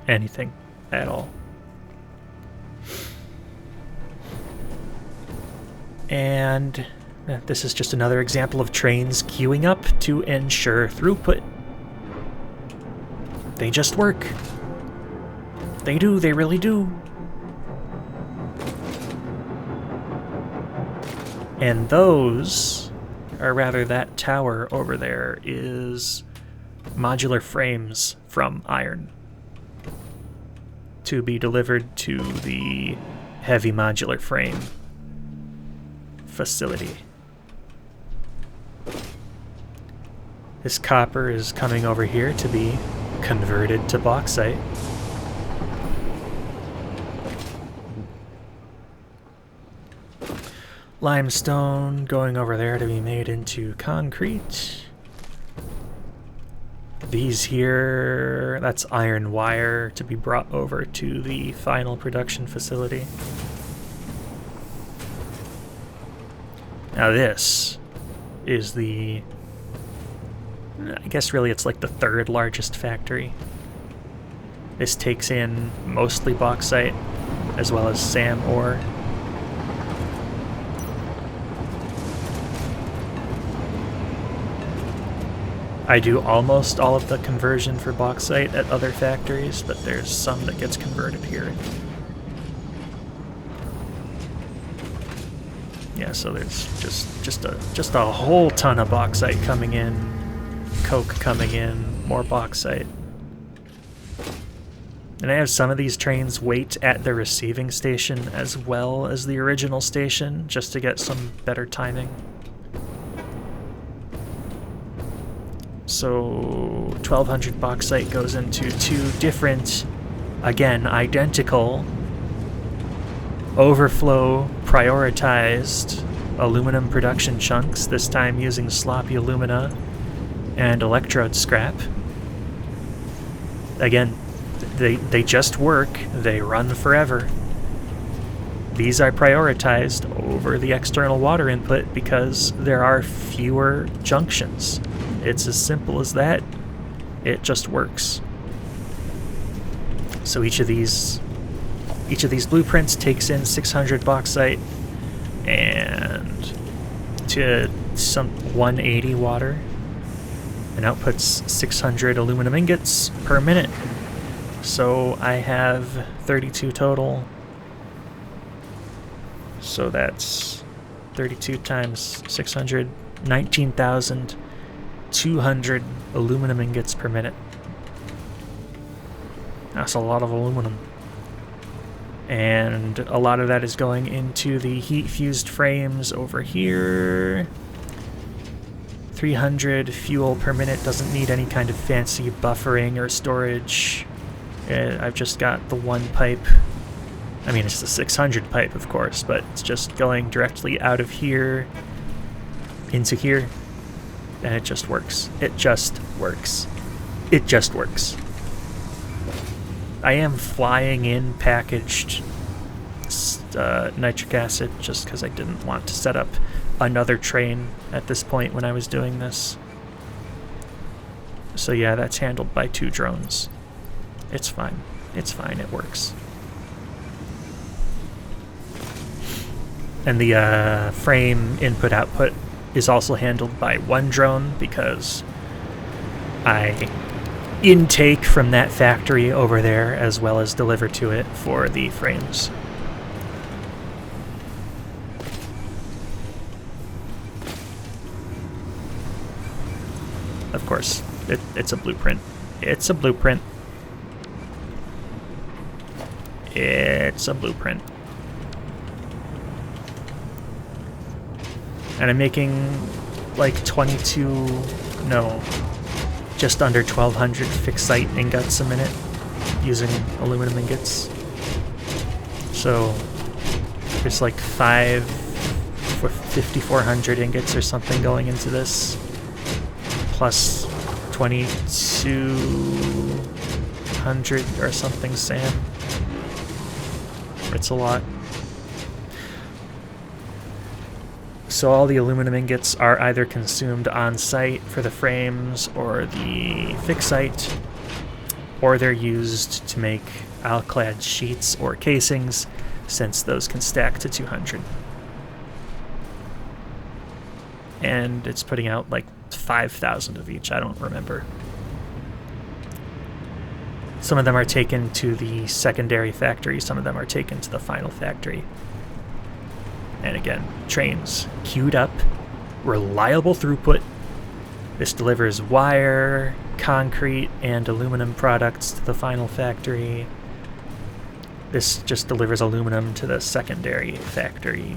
Anything at all. And this is just another example of trains queuing up to ensure throughput. They just work. They do, they really do. And those, or rather that tower over there, is modular frames from iron to be delivered to the heavy modular frame facility. This copper is coming over here to be converted to bauxite. Limestone going over there to be made into concrete. These here, that's iron wire to be brought over to the final production facility. Now this is I guess really it's like the third largest factory. This takes in mostly bauxite as well as SAM ore. I do almost all of the conversion for bauxite at other factories, but there's some that gets converted here. Yeah, so there's just a whole ton of bauxite coming in, coke coming in, more bauxite. And I have some of these trains wait at the receiving station as well as the original station, just to get some better timing. So 1,200 bauxite goes into two different, again, identical, overflow prioritized aluminum production chunks, this time using sloppy alumina and electrode scrap. Again, they just work, they run forever. These are prioritized over the external water input because there are fewer junctions. It's as simple as that. It just works. So each of these blueprints takes in 600 bauxite and to some 180 water and outputs 600 aluminum ingots per minute. So I have 32 total. So that's 32 times 600, 19,200 aluminum ingots per minute. That's a lot of aluminum. And a lot of that is going into the heat-fused frames over here. 300 fuel per minute, doesn't need any kind of fancy buffering or storage. I've just got the one pipe. I mean, it's the 600 pipe, of course, but it's just going directly out of here into here, and it just works. It just works. It just works. I am flying in packaged nitric acid just because I didn't want to set up another train at this point when I was doing this. So yeah, that's handled by 2 drones. It's fine. It's fine. It works. And the frame input-output is also handled by 1 drone because I intake from that factory over there as well as deliver to it for the frames. Of course, it's a blueprint. It's a blueprint. It's a blueprint. And I'm making like just under 1,200 fixite ingots a minute using aluminum ingots. So there's like 5,400 ingots or something going into this, plus 2,200 or something sand. It's a lot. So all the aluminum ingots are either consumed on site for the frames or the fixite, or they're used to make alclad sheets or casings, since those can stack to 200. And it's putting out like 5,000 of each, I don't remember. Some of them are taken to the secondary factory, some of them are taken to the final factory. And again, trains queued up, reliable throughput. This delivers wire, concrete, and aluminum products to the final factory. This just delivers aluminum to the secondary factory.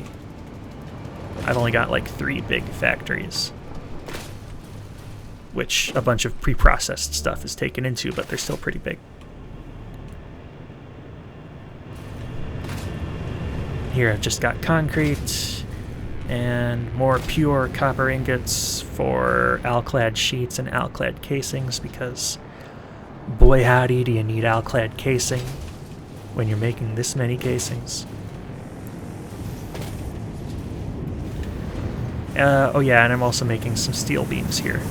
I've only got like 3 big factories, which a bunch of pre-processed stuff is taken into, but they're still pretty big. Here I've just got concrete and more pure copper ingots for alclad sheets and alclad casings, because boy howdy do you need alclad casing when you're making this many casings. Oh yeah, and I'm also making some steel beams here.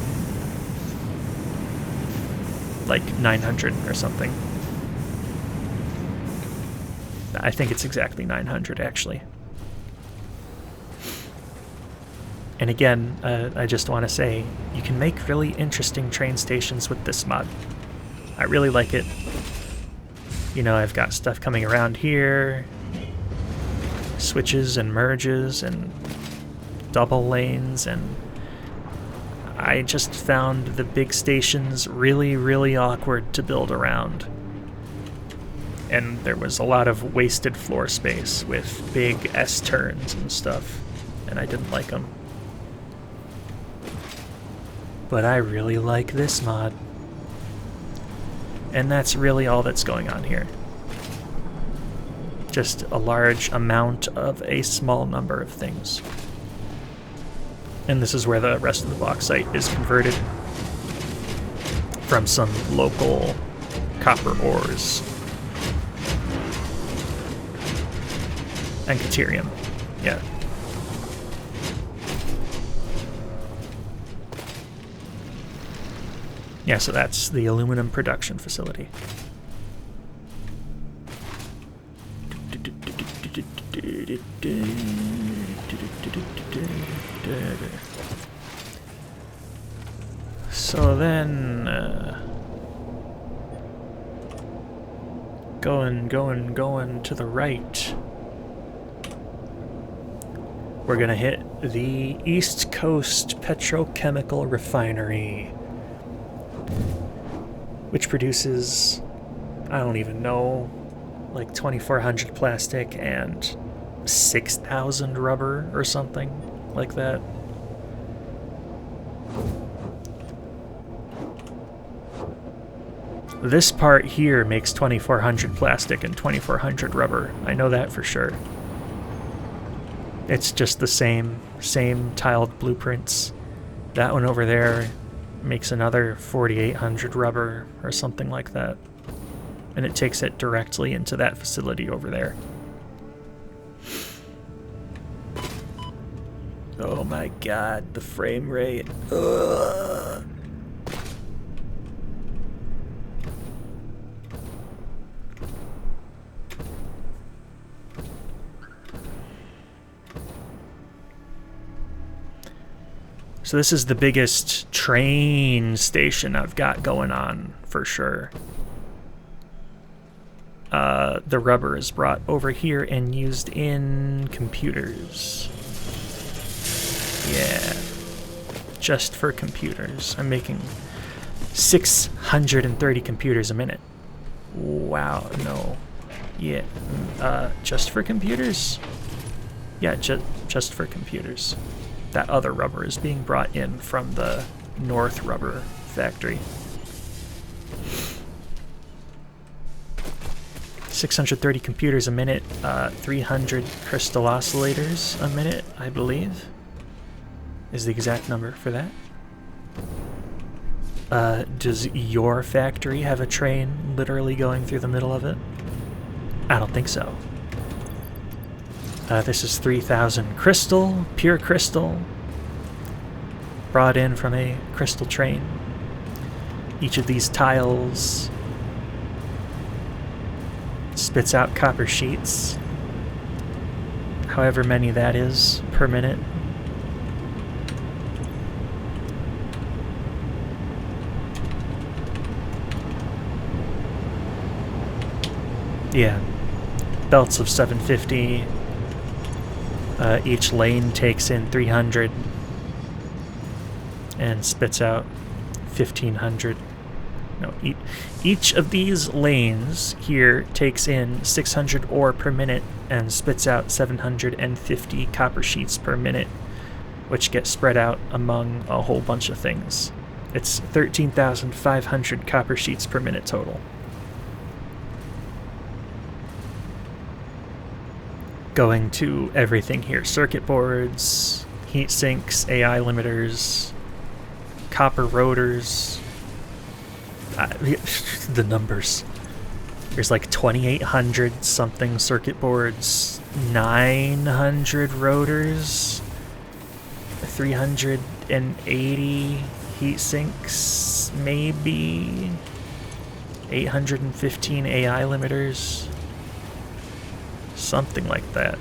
Like 900 or something. I think it's exactly 900, actually. And again, I just want to say, you can make really interesting train stations with this mod. I really like it. You know, I've got stuff coming around here, switches and merges and double lanes, and I just found the big stations really, really awkward to build around. And there was a lot of wasted floor space with big S-turns and stuff, and I didn't like them. But I really like this mod. And that's really all that's going on here. Just a large amount of a small number of things. And this is where the rest of the bauxite is converted from some local copper ores. And Caterium, yeah. Yeah, so that's the aluminum production facility. So then, going to the right, we're gonna hit the East Coast Petrochemical Refinery, which produces I don't even know, like 2,400 plastic and 6,000 rubber or something like that. This part here makes 2,400 plastic and 2,400 rubber. I know that for sure. It's just the same tiled blueprints. That one over there makes another 4,800 rubber or something like that. And it takes it directly into that facility over there. Oh my god, the frame rate. Ugh. So this is the biggest train station I've got going on, for sure. The rubber is brought over here and used in computers. Yeah. Just for computers. I'm making 630 computers a minute. Wow, no. Yeah. Just for computers? Yeah, just for computers. That other rubber is being brought in from the North Rubber factory. 630 computers a minute, 300 crystal oscillators a minute, I believe, is the exact number for that. Does your factory have a train literally going through the middle of it? I don't think so. This is 3,000 crystal, pure crystal, brought in from a crystal train. Each of these tiles spits out copper sheets, however many that is per minute. Yeah, belts of 750. Each lane takes in 300 and spits out 1,500. No, each of these lanes here takes in 600 ore per minute and spits out 750 copper sheets per minute, which get spread out among a whole bunch of things. It's 13,500 copper sheets per minute total. Going to everything here: circuit boards, heat sinks, AI limiters, copper rotors. The numbers. There's like 2,800 something circuit boards, 900 rotors, 380 heat sinks, maybe 815 AI limiters. Something like that.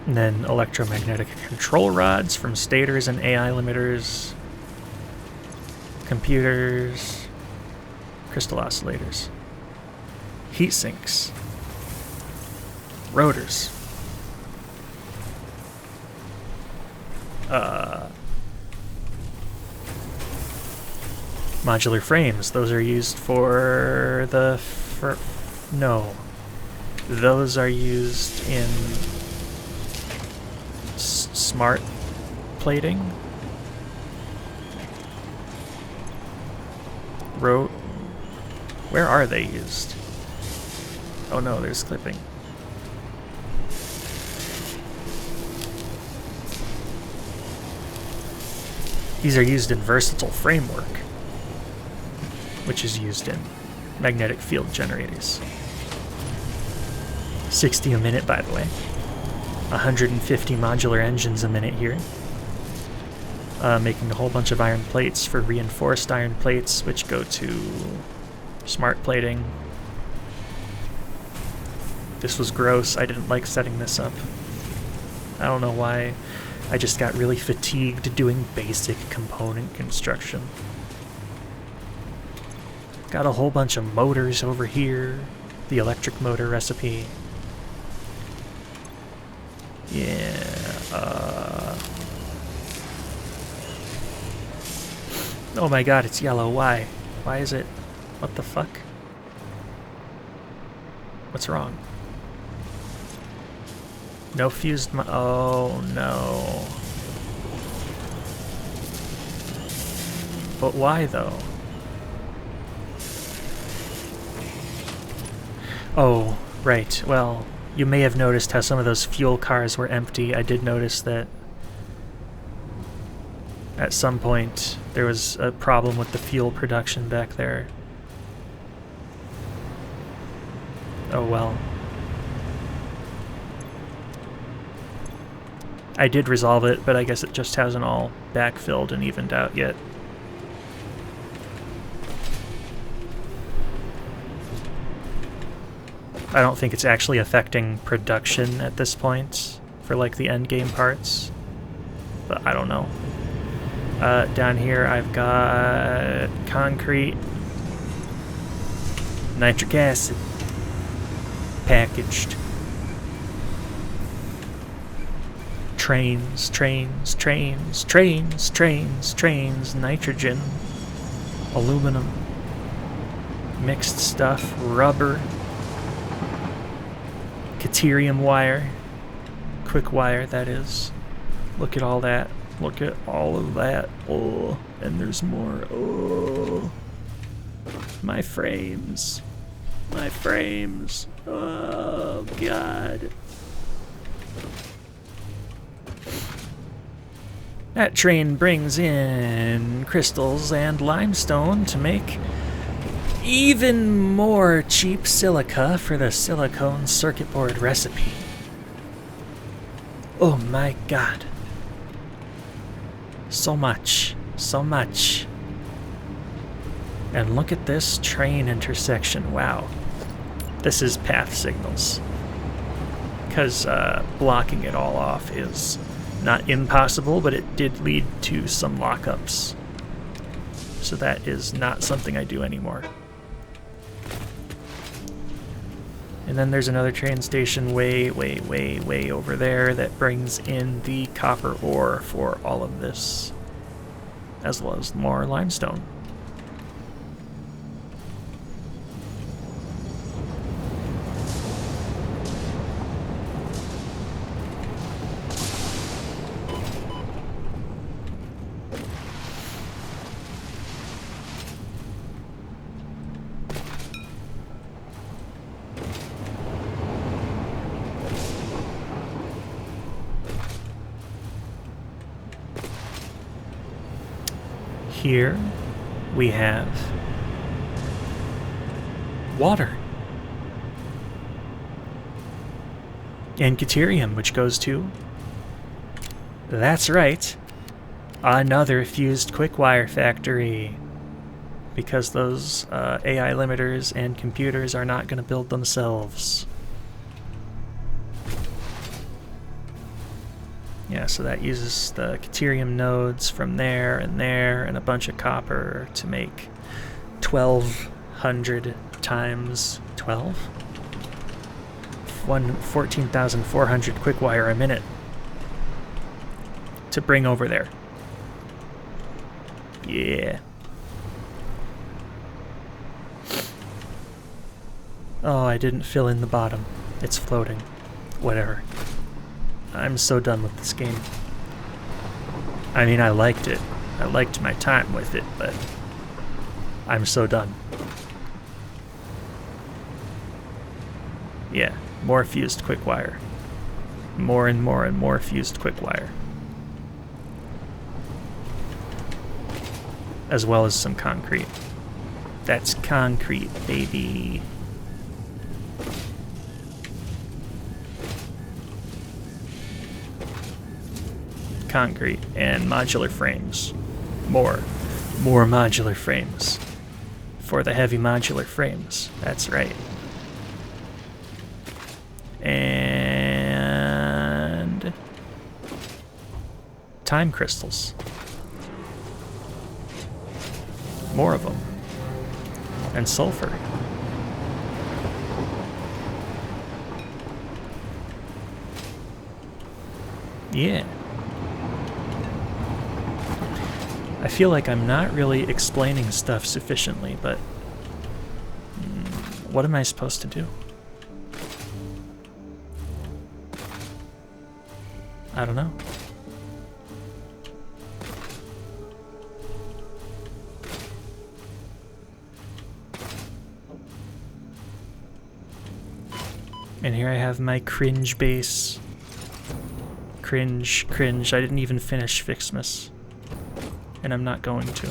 And then electromagnetic control rods from stators and AI limiters, computers, crystal oscillators, heat sinks, rotors. Modular frames, those are used for the... no. Those are used in smart plating. Where are they used? Oh no, there's clipping. These are used in versatile framework, which is used in magnetic field generators. 60 a minute, by the way. 150 modular engines a minute here. Making a whole bunch of iron plates for reinforced iron plates, which go to smart plating. This was gross. I didn't like setting this up. I don't know why. I just got really fatigued doing basic component construction. Got a whole bunch of motors over here. The electric motor recipe. Yeah, oh my god, it's yellow. Why? Why is it? What the fuck? What's wrong? No fused oh no. But why though? Oh, right. Well, you may have noticed how some of those fuel cars were empty. I did notice that at some point there was a problem with the fuel production back there. Oh well. I did resolve it, but I guess it just hasn't all backfilled and evened out yet. I don't think it's actually affecting production at this point for like the endgame parts, but I don't know. Down here I've got concrete, nitric acid, packaged. Trains, trains, trains, trains, trains, trains, nitrogen, aluminum, mixed stuff, rubber, deuterium wire, quick wire, that is. Look at all that. Look at all of that. Oh, and there's more. Oh, my frames. My frames. Oh, God. That train brings in crystals and limestone to make even more cheap silica for the silicone circuit board recipe. Oh my god. So much. So much. And look at this train intersection. Wow. This is path signals. Because blocking it all off is not impossible, but it did lead to some lockups. So that is not something I do anymore. And then there's another train station way, way, way, way over there that brings in the copper ore for all of this, as well as more limestone. Here we have water and deuterium, which goes to, that's right, another fused quickwire factory, because those AI limiters and computers are not going to build themselves. Yeah, so that uses the deuterium nodes from there and a bunch of copper to make 1,200 times 12? 14,400 quickwire a minute to bring over there. Yeah. Oh, I didn't fill in the bottom. It's floating. Whatever. I'm so done with this game. I mean, I liked it. I liked my time with it, but I'm so done. Yeah, more fused quickwire. More and more and more fused quickwire. As well as some concrete. That's concrete, baby. Concrete and modular frames. More modular frames. For the heavy modular frames. That's right. And time crystals. More of them. And sulfur. Yeah. I feel like I'm not really explaining stuff sufficiently, but what am I supposed to do? I don't know. And here I have my cringe base. Cringe, cringe. I didn't even finish Fixmas. And I'm not going to.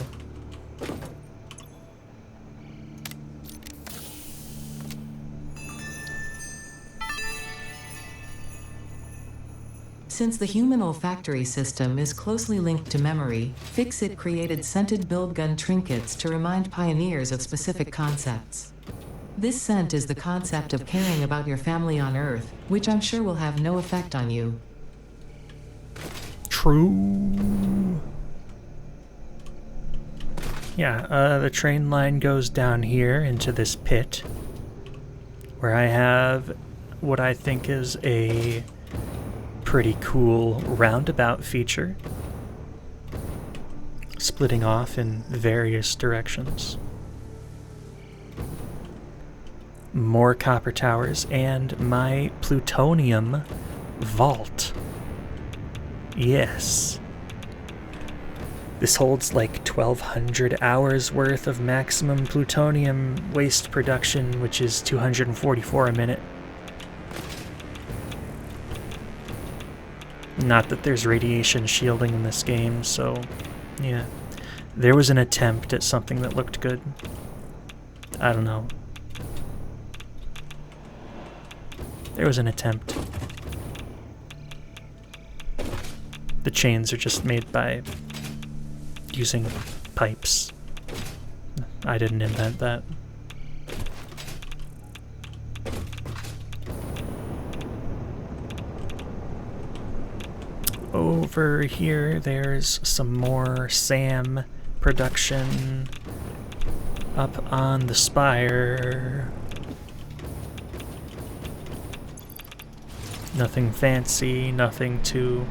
Since the human olfactory system is closely linked to memory, Fix-It created scented build-gun trinkets to remind pioneers of specific concepts. This scent is the concept of caring about your family on Earth, which I'm sure will have no effect on you. True. Yeah, the train line goes down here into this pit, where I have what I think is a pretty cool roundabout feature, splitting off in various directions. More copper towers, and my plutonium vault. Yes. This holds like 1,200 hours worth of maximum plutonium waste production, which is 244 a minute. Not that there's radiation shielding in this game, so yeah. There was an attempt at something that looked good. I don't know. There was an attempt. The chains are just made by using pipes. I didn't invent that. Over here, there's some more SAM production up on the spire. Nothing fancy, nothing too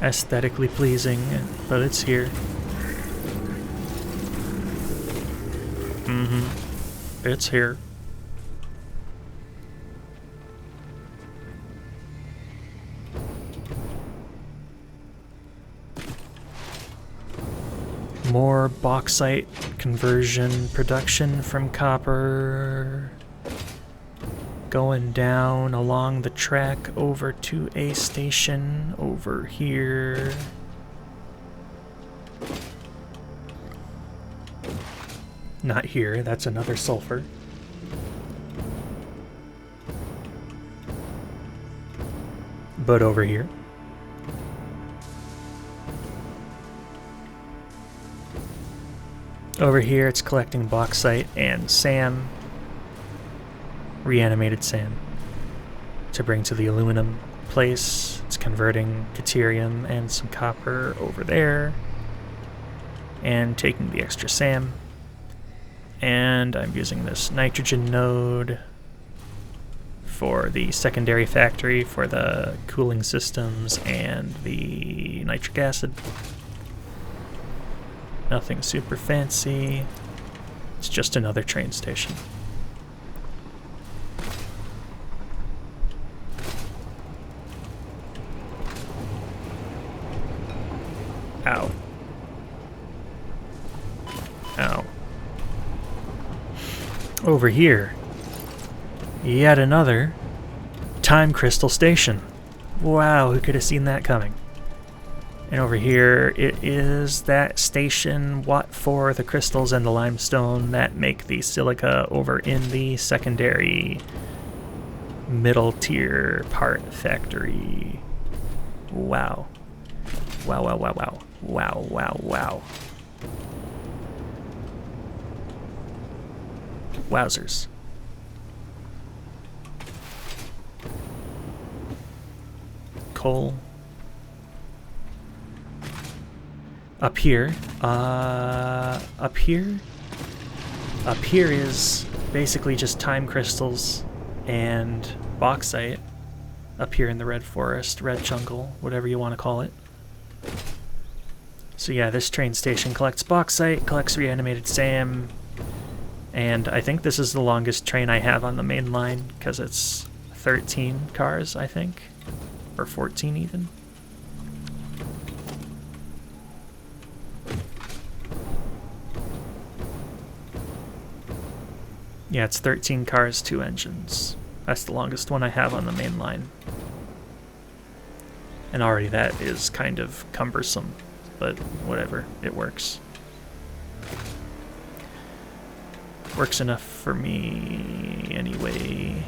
aesthetically pleasing, but it's here. It's here. More bauxite conversion production from copper. Going down along the track over to a station over here. Not here, that's another sulfur. But over here. Over here it's collecting bauxite and SAM. Reanimated SAM to bring to the aluminum place. It's converting deuterium and some copper over there and taking the extra SAM. And I'm using this nitrogen node for the secondary factory for the cooling systems and the nitric acid. Nothing super fancy. It's just another train station. Ow. Ow. Over here, yet another time crystal station. Wow, who could have seen that coming? And over here, it is that station what for the crystals and the limestone that make the silica over in the secondary middle tier part factory. Wow. Wow, wow, wow, wow. Wow, wow, wow. Wowzers. Coal. Up here. Up here? Up here is basically just time crystals and bauxite. up here in the red forest, red jungle, whatever you want to call it. So yeah, this train station collects bauxite, collects reanimated SAM, and I think this is the longest train I have on the main line, because it's 13 cars, I think, or 14 even. Yeah, it's 13 cars, 2 engines. That's the longest one I have on the main line. And already that is kind of cumbersome, but whatever, it works. Works enough for me anyway.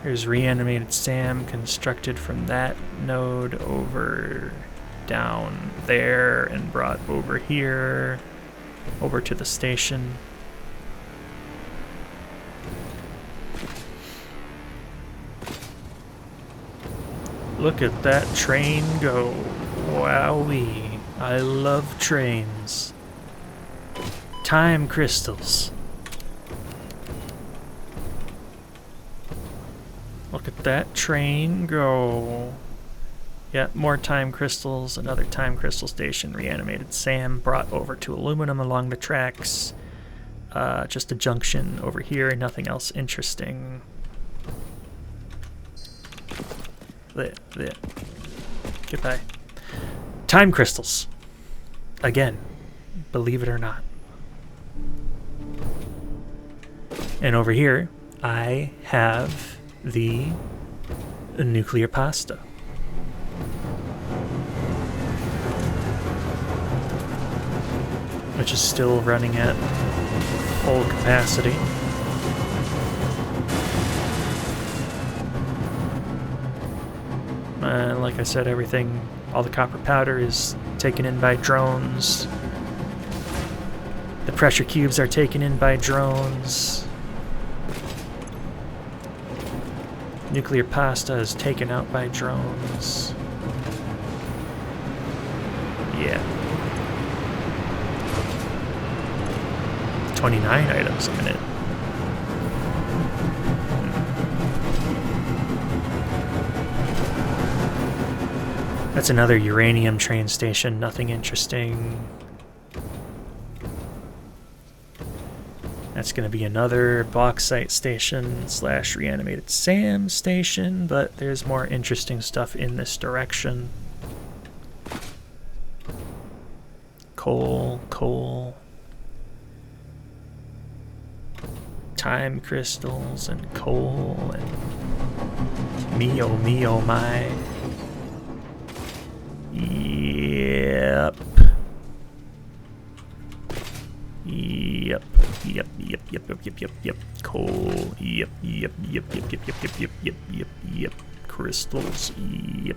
Here's reanimated SAM constructed from that node over down there and brought over here, over to the station. Look at that train go. Wowee. I love trains. Time crystals. Look at that train go. Yeah, more time crystals, another time crystal station, reanimated SAM brought over to aluminum along the tracks. Just a junction over here, nothing else interesting. There. Goodbye. Time crystals. Again, believe it or not. And over here, I have the nuclear pasta. Which is still running at full capacity. Like I said, everything, all the copper powder is taken in by drones. The pressure cubes are taken in by drones. Nuclear pasta is taken out by drones. Yeah. 29 items a minute. That's another uranium train station, nothing interesting. That's going to be another bauxite station slash reanimated SAM station, but there's more interesting stuff in this direction. Coal. Time crystals and coal and me oh my. Yep. Coal. Yep. Crystals. Yep.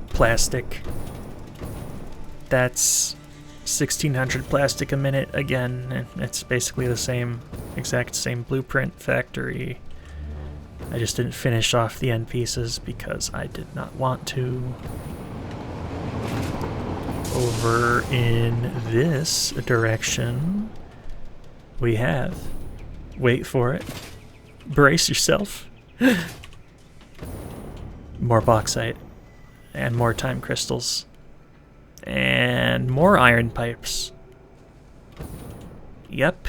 Plastic. That's 1600 plastic a minute again. It's basically the same, exact same blueprint factory. I just didn't finish off the end pieces because I did not want to. Over in this direction, we have, wait for it, brace yourself, more bauxite and more time crystals and more iron pipes. Yep.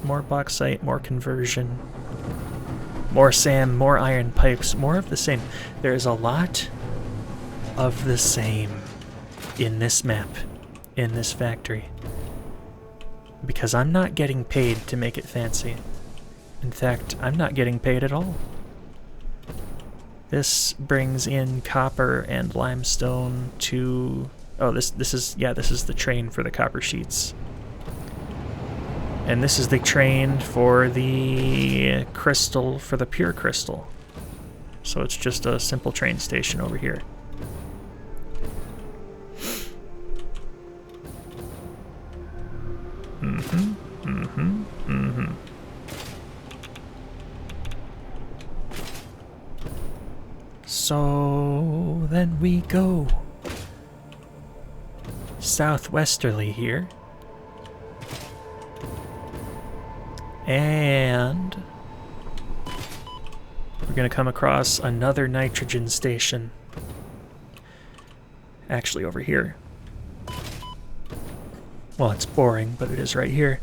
More bauxite, more conversion, more SAM, more iron pipes, more of the same. There's a lot of the same in this map, in this factory, because I'm not getting paid to make it fancy. In fact, I'm not getting paid at all. This brings in copper and limestone to... Oh, this is the train for the copper sheets. And this is the train for the crystal, for the pure crystal. So it's just a simple train station over here. So then we go. southwesterly here. And we're going to come across another nitrogen station. Actually, over here. Well, it's boring, but it is right here.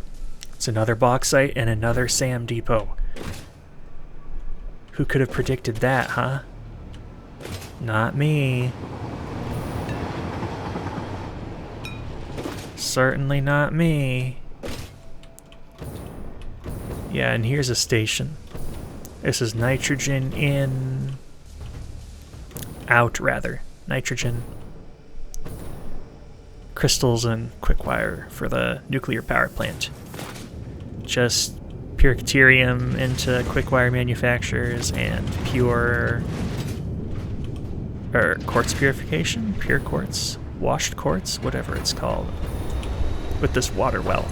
It's another bauxite and another SAM depot. Who could have predicted that, huh? Not me. Certainly not me. Yeah, and here's a station. This is nitrogen in... out, rather. Nitrogen. Crystals and quickwire for the nuclear power plant. Just pure deuterium into quickwire manufacturers and pure... quartz purification? Pure quartz? Washed quartz? Whatever it's called. With this water well.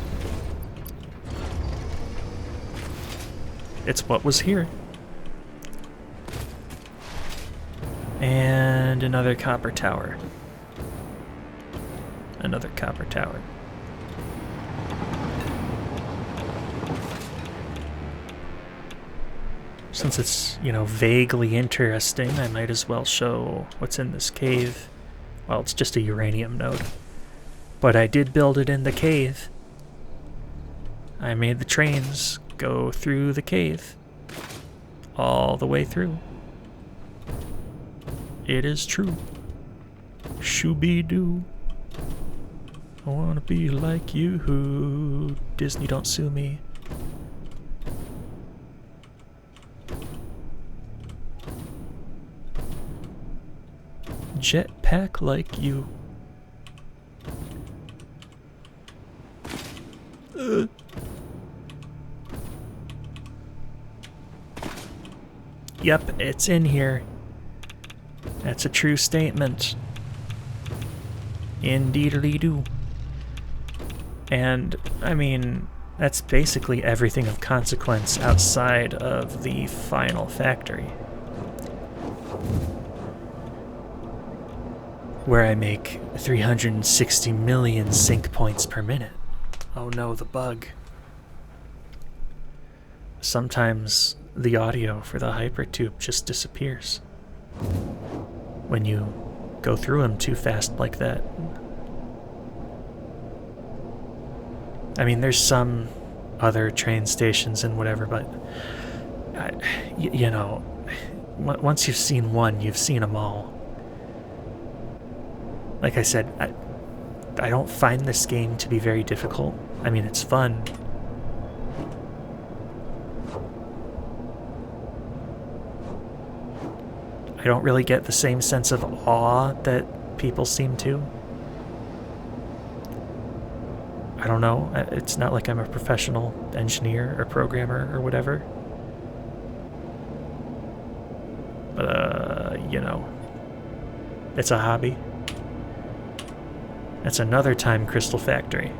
It's what was here. And another copper tower. Another copper tower. Since it's, you know, vaguely interesting, I might as well show what's in this cave. Well, it's just a uranium node. But I did build it in the cave. I made the trains go through the cave. All the way through. It is true. Shooby-doo. I wanna be like you. Disney, don't sue me. Jetpack like you. Yep, it's in here. That's a true statement. Indeedly-do. And, I mean, that's basically everything of consequence outside of the final factory. Where I make 360 million sync points per minute. Oh no, the bug. Sometimes the audio for the hypertube just disappears when you go through them too fast like that. I mean, there's some other train stations and whatever, but you know, once you've seen one, you've seen them all. Like I said, I don't find this game to be very difficult. I mean, it's fun. I don't really get the same sense of awe that people seem to. I don't know. It's not like I'm a professional engineer or programmer or whatever. But, you know, it's a hobby. That's another time crystal factory.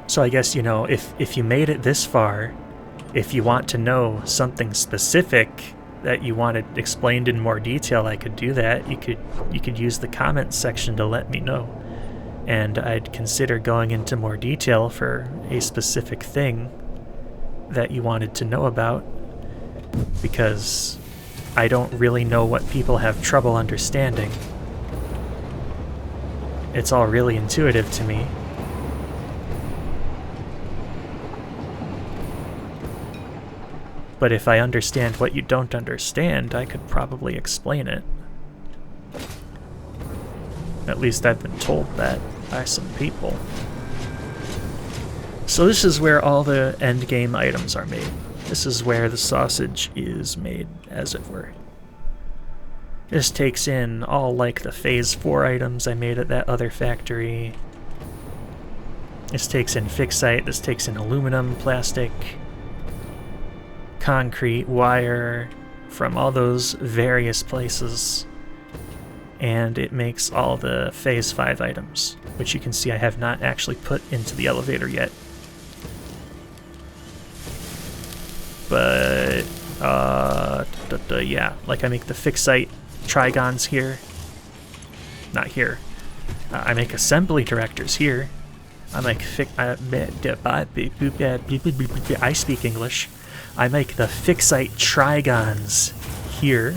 So I guess, you know, if you made it this far, if you want to know something specific that you wanted explained in more detail, I could do that. You could use the comments section to let me know. And I'd consider going into more detail for a specific thing that you wanted to know about, because I don't really know what people have trouble understanding. It's all really intuitive to me. But if I understand what you don't understand, I could probably explain it. At least I've been told that by some people. So this is where all the endgame items are made. This is where the sausage is made, as it were. This takes in all like the phase 4 items I made at that other factory. This takes in fixite, this takes in aluminum, plastic, concrete, wire, from all those various places. And it makes all the phase 5 items, which you can see I have not actually put into the elevator yet. But, yeah, like I make the fixite trigons here. Not here. I make assembly directors here. I make I speak English. I make the fixite trigons here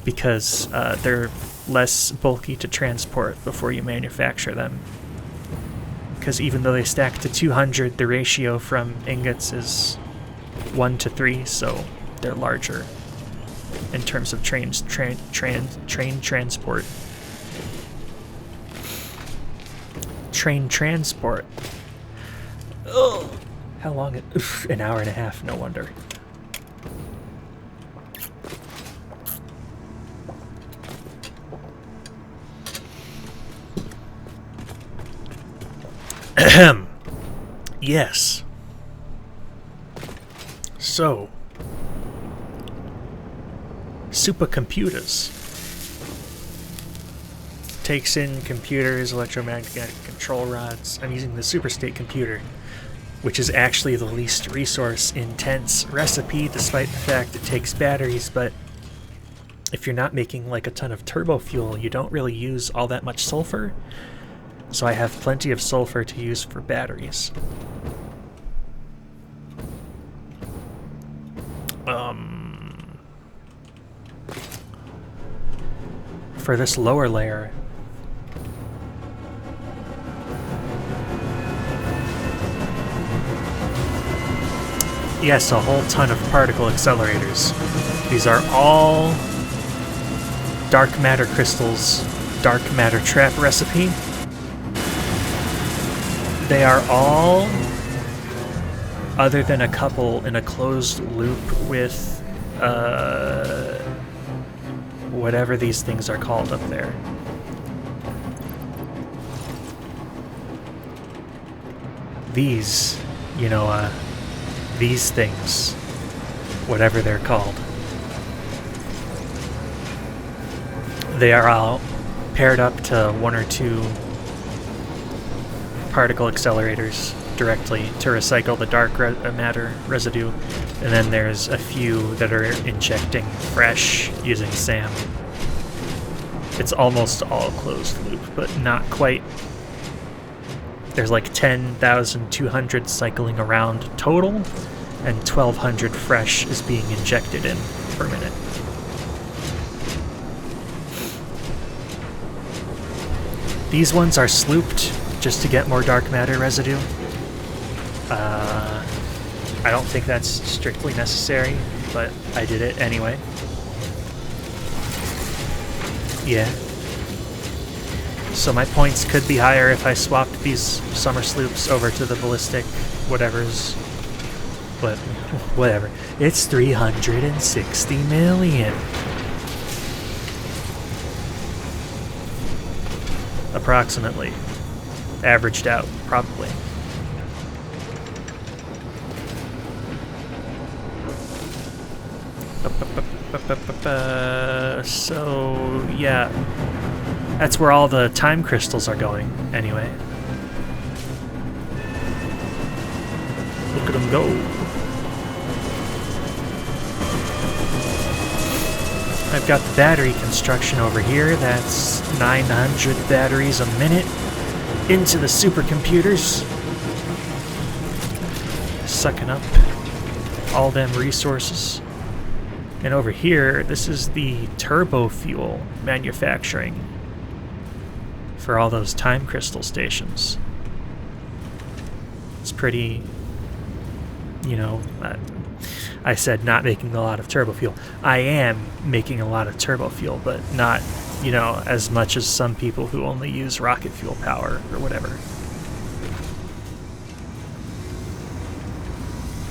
because they're less bulky to transport before you manufacture them. Because even though they stack to 200, the ratio from ingots is 1 to 3, so they're larger in terms of train transport. Train transport. Ugh. How long? An hour and a half, no wonder. Ahem. Yes. So, supercomputers. Takes in computers, electromagnetic control rods. I'm using the superstate computer, which is actually the least resource intense recipe, despite the fact it takes batteries, but if you're not making like a ton of turbo fuel, you don't really use all that much sulfur. So I have plenty of sulfur to use for batteries. For this lower layer, yes, a whole ton of particle accelerators. These are all dark matter crystals, dark matter trap recipe. They are all, other than a couple, in a closed loop with whatever these things are called up there. These, you know, these things, whatever they're called. They are all paired up to 1 or 2 particle accelerators directly to recycle the dark matter residue, and then there's a few that are injecting fresh using SAM. It's almost all closed loop, but not quite. There's like 10,200 cycling around total, and 1,200 fresh is being injected in per minute. These ones are slooped just to get more dark matter residue. I don't think that's strictly necessary, but I did it anyway. Yeah. So my points could be higher if I swapped these summer sloops over to the ballistic whatevers. But whatever. It's 360 million. Approximately. Averaged out, probably. So, yeah. That's where all the time crystals are going, anyway. Look at them go. I've got the battery construction over here. That's 900 batteries a minute into the supercomputers. Sucking up all them resources. And over here, this is the turbo fuel manufacturing for all those time crystal stations. It's pretty, you know, I said not making a lot of turbo fuel. I am making a lot of turbo fuel, but not, you know, as much as some people who only use rocket fuel power or whatever.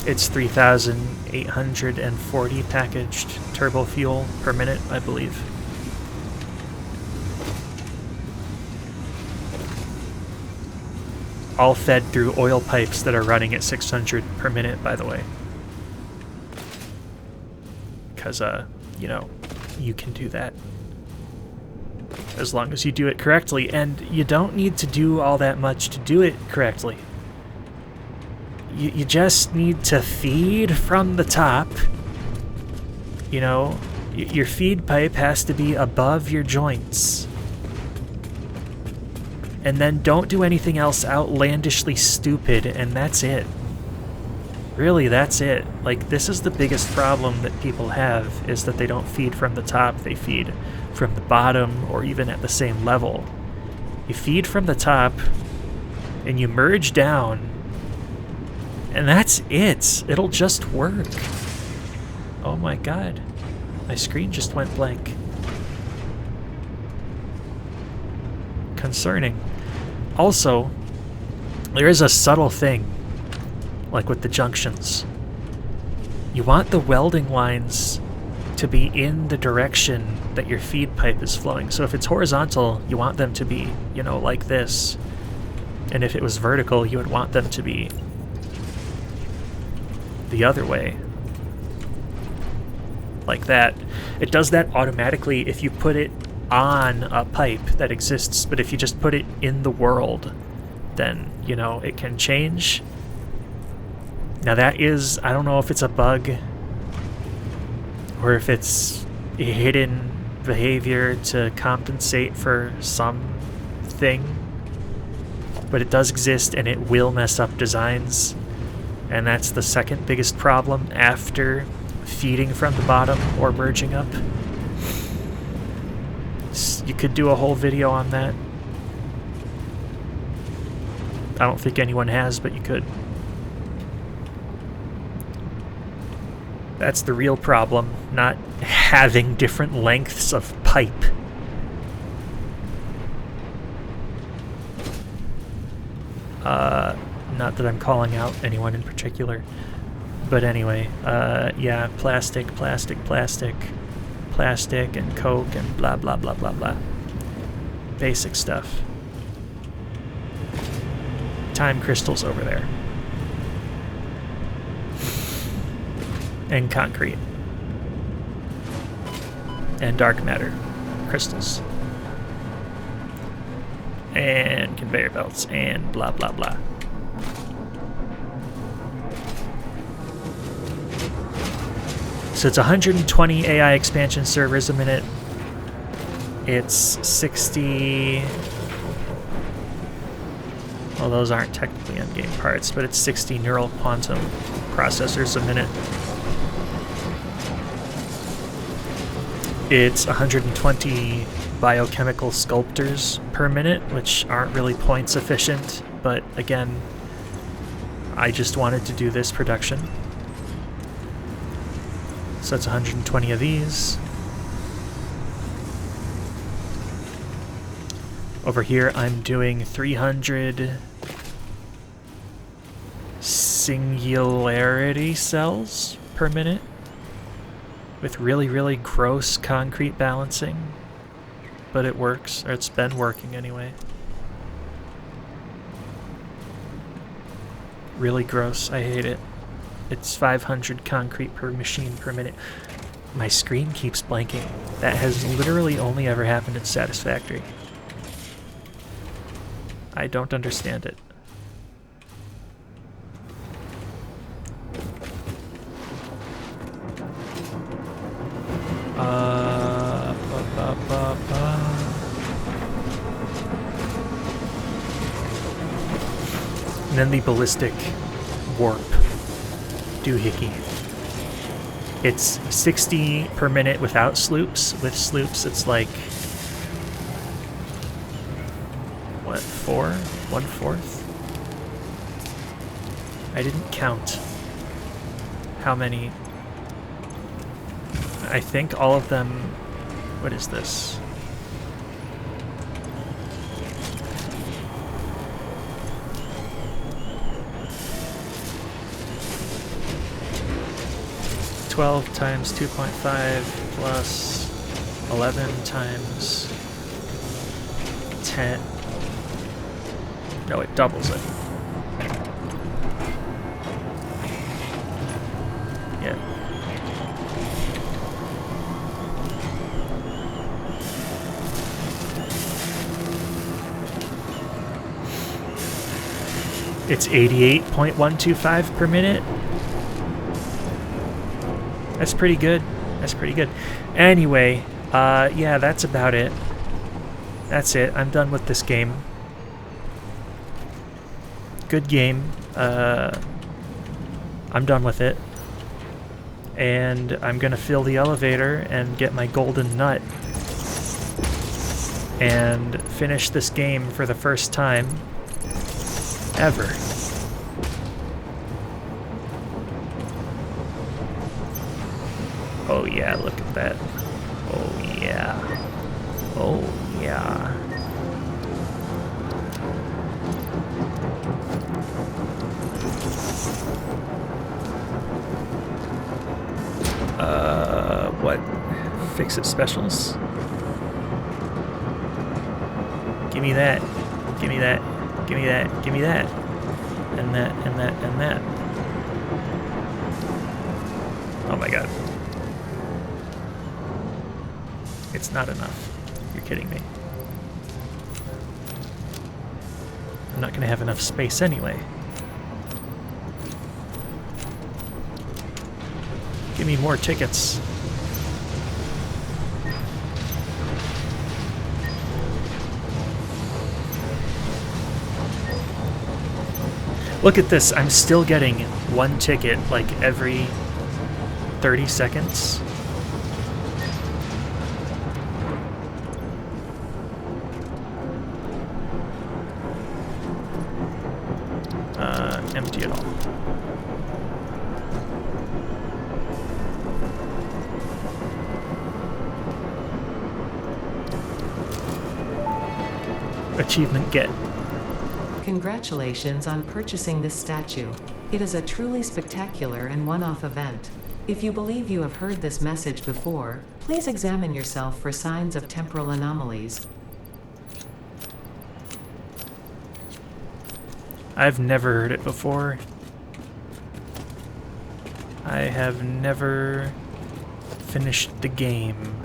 It's 3,840 packaged turbo fuel per minute, I believe. All fed through oil pipes that are running at 600 per minute, by the way. Because, you know, you can do that. As long as you do it correctly, and you don't need to do all that much to do it correctly. You just need to feed from the top. You know, Your feed pipe has to be above your joints. And then don't do anything else outlandishly stupid, and that's it. Really, that's it. Like, this is the biggest problem that people have, is that they don't feed from the top, they feed from the bottom, or even at the same level. You feed from the top, and you merge down, and that's it. It'll just work. Oh my god. My screen just went blank. Concerning. Also, there is a subtle thing, like with the junctions. You want the welding lines to be in the direction that your feed pipe is flowing. So if it's horizontal, you want them to be, you know, like this. And if it was vertical, you would want them to be the other way. Like that. It does that automatically if you put it on a pipe that exists, but if you just put it in the world, then, you know, it can change. Now that is, I don't know if it's a bug or if it's a hidden behavior to compensate for something, but it does exist and it will mess up designs, and that's the second biggest problem after feeding from the bottom or merging up. You could do a whole video on that. I don't think anyone has, but you could. That's the real problem, not having different lengths of pipe. Not that I'm calling out anyone in particular. But anyway, yeah, plastic, and Coke, and blah, blah, blah, blah, blah. Basic stuff. Time crystals over there. And concrete. And dark matter crystals. And conveyor belts, and blah, blah, blah. So it's 120 AI expansion servers a minute. It's 60... Well, those aren't technically endgame parts, but it's 60 neural quantum processors a minute. It's 120 biochemical sculptors per minute, which aren't really points efficient, but again, I just wanted to do this production. So that's 120 of these. Over here I'm doing 300 singularity cells per minute with really, really gross concrete balancing. But it works, or it's been working anyway. Really gross, I hate it. It's 500 concrete per machine per minute. My screen keeps blanking. That has literally only ever happened in Satisfactory. I don't understand it. And then the ballistic warp doohickey. It's 60 per minute without sloops. With sloops, it's like, what, 4? 1/4? I didn't count how many. I think all of them. What is this? $12 times 2.5 plus 11 times 10. No, it doubles it. Yeah. It's 88.125 per minute. That's pretty good. That's pretty good. Anyway, yeah, that's about it. That's it. I'm done with this game. Good game. I'm done with it. And I'm gonna fill the elevator and get my golden nut and finish this game for the first time ever. Oh yeah, look at that. Oh yeah. Oh yeah. What? Fix-It specials? Give me that. Give me that. Give me that. Give me that. And that, and that, and that. Oh my god. It's not enough. You're kidding me. I'm not gonna have enough space anyway. Give me more tickets. Look at this, I'm still getting one ticket like every 30 seconds. Empty it all. Achievement get. Congratulations on purchasing this statue. It is a truly spectacular and one-off event. If you believe you have heard this message before, please examine yourself for signs of temporal anomalies. I've never heard it before. I have never finished the game.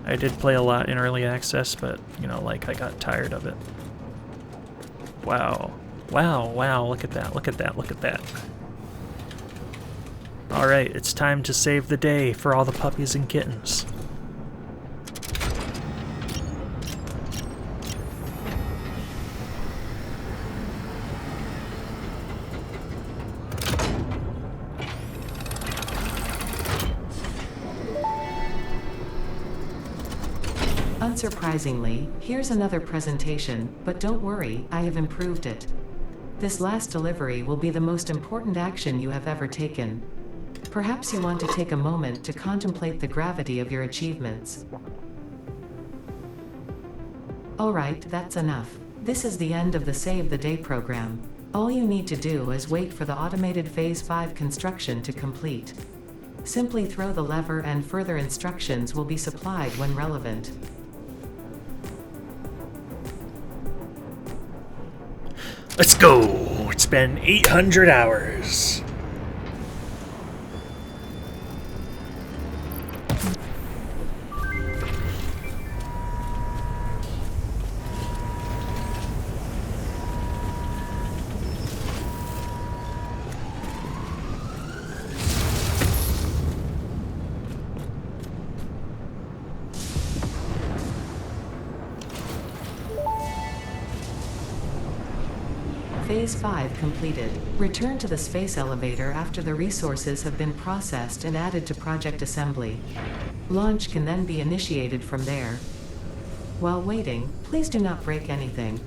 I did play a lot in early access, but, you know, like, I got tired of it. Wow. Wow, wow, look at that, look at that, look at that. Alright, it's time to save the day for all the puppies and kittens. Unsurprisingly, here's another presentation, but don't worry, I have improved it. This last delivery will be the most important action you have ever taken. Perhaps you want to take a moment to contemplate the gravity of your achievements. Alright, that's enough. This is the end of the Save the Day program. All you need to do is wait for the automated Phase 5 construction to complete. Simply throw the lever and further instructions will be supplied when relevant. Let's go! It's been 800 hours. Phase 5 completed. Return to the space elevator after the resources have been processed and added to project assembly. Launch can then be initiated from there. While waiting, please do not break anything.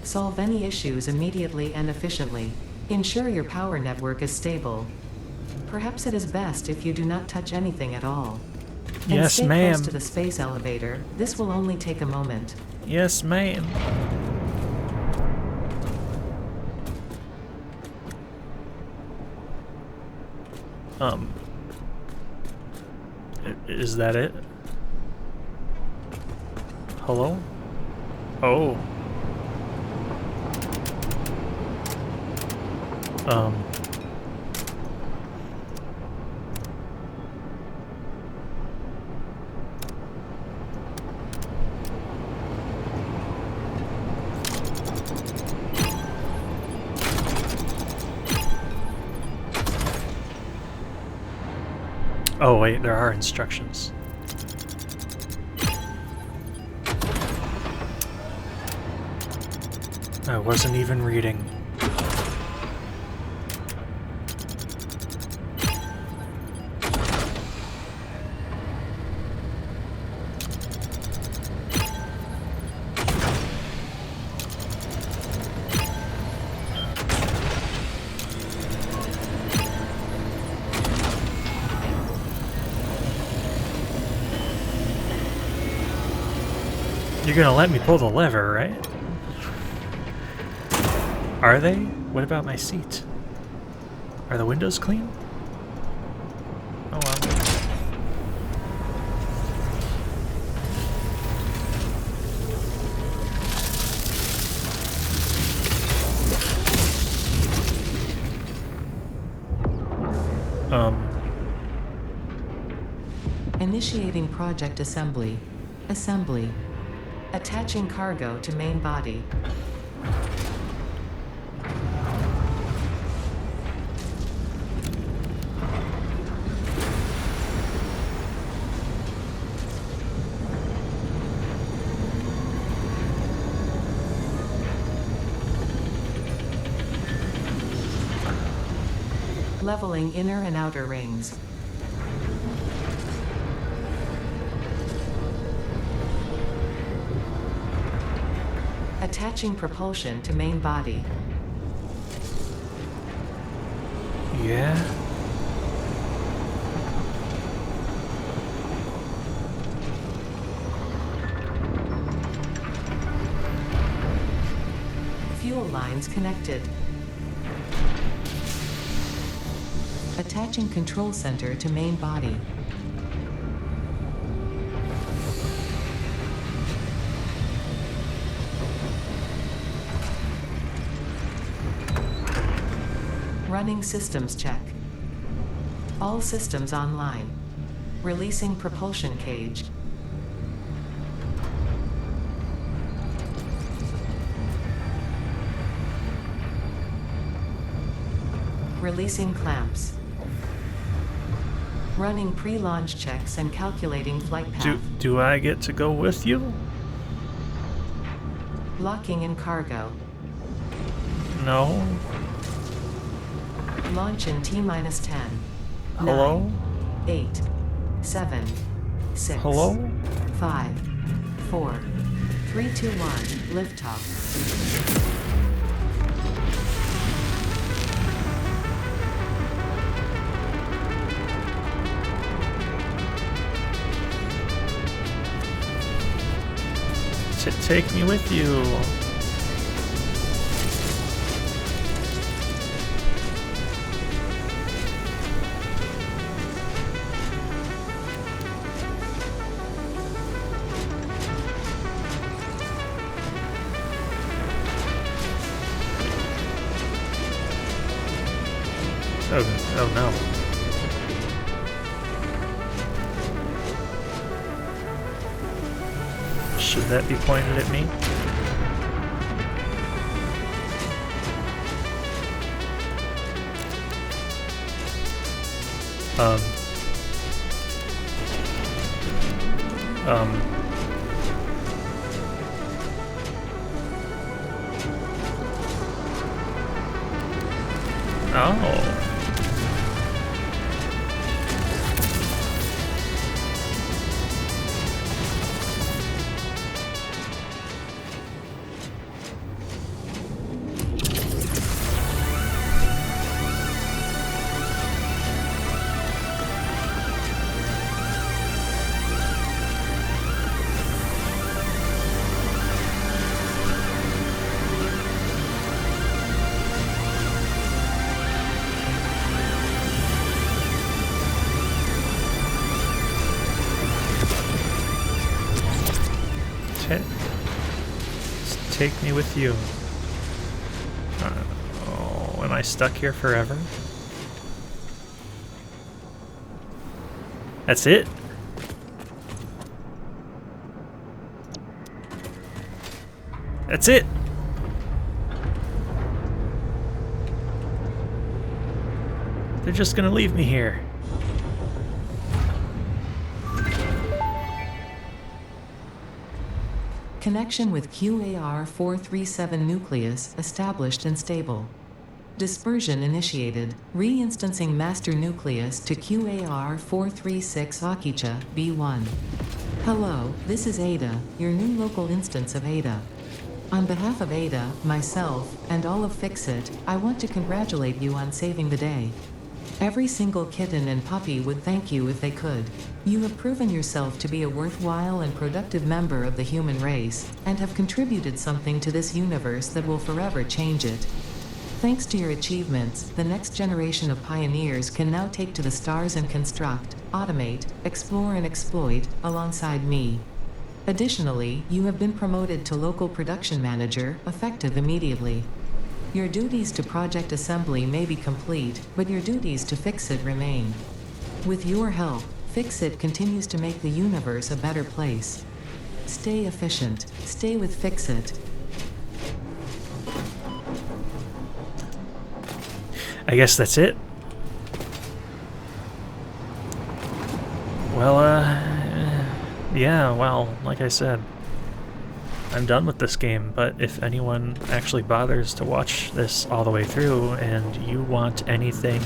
Solve any issues immediately and efficiently. Ensure your power network is stable. Perhaps it is best if you do not touch anything at all. And Yes, stay ma'am. close to the space elevator. This will only take a moment. Yes, ma'am. Is that it? Hello? Oh. Oh wait, there are instructions. I wasn't even reading. You're gonna let me pull the lever, right? Are they? What about my seat? Are the windows clean? Oh well. Initiating project assembly. Assembly. Attaching cargo to main body. Leveling inner and outer rings. Attaching propulsion to main body. Yeah. Fuel lines connected. Attaching control center to main body. Running systems check. All systems online. Releasing propulsion cage. Releasing clamps. Running pre-launch checks and calculating flight path. Do I get to go with you? Locking in cargo. No. Launch in T-minus 10. Hello? 9, 8, 7, 6. Hello? 5, 4, 3, 2, 1. Liftoff. Take me with you. Oh no. Should that be pointed at me? Oh. Take me with you. Oh, am I stuck here forever? That's it? That's it! They're just gonna leave me here. Connection with QAR-437 nucleus established and stable. Dispersion initiated. Reinstancing master nucleus to QAR-436 Akicha, B1. Hello, this is Ada, your new local instance of Ada. On behalf of Ada, myself, and all of Fixit, I want to congratulate you on saving the day. Every single kitten and puppy would thank you if they could. You have proven yourself to be a worthwhile and productive member of the human race, and have contributed something to this universe that will forever change it. Thanks to your achievements, the next generation of pioneers can now take to the stars and construct, automate, explore and exploit, alongside me. Additionally, you have been promoted to local production manager, effective immediately. Your duties to project assembly may be complete, but your duties to Fixit remain. With your help, Fixit continues to make the universe a better place. Stay efficient. Stay with Fixit. I guess that's it. Well, yeah, well, like I said, I'm done with this game, but if anyone actually bothers to watch this all the way through and you want anything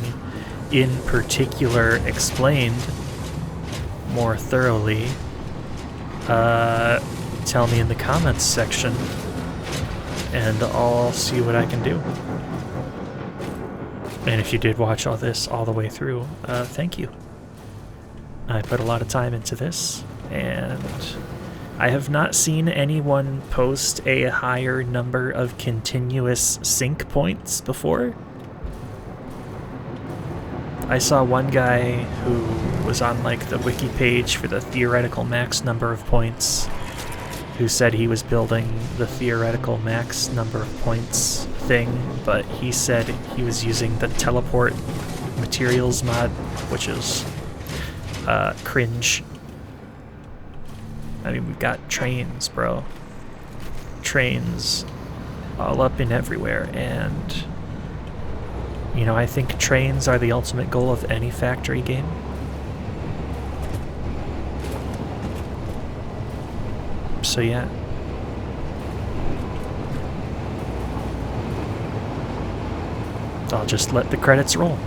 in particular explained more thoroughly, tell me in the comments section and I'll see what I can do. And if you did watch all this all the way through, thank you. I put a lot of time into this, and I have not seen anyone post a higher number of continuous sync points before. I saw one guy who was on like the wiki page for the theoretical max number of points, who said he was building the theoretical max number of points thing, but he said he was using the teleport materials mod, which is cringe. I mean, we've got trains, bro. Trains all up and everywhere, and you know, I think trains are the ultimate goal of any factory game. So yeah. I'll just let the credits roll.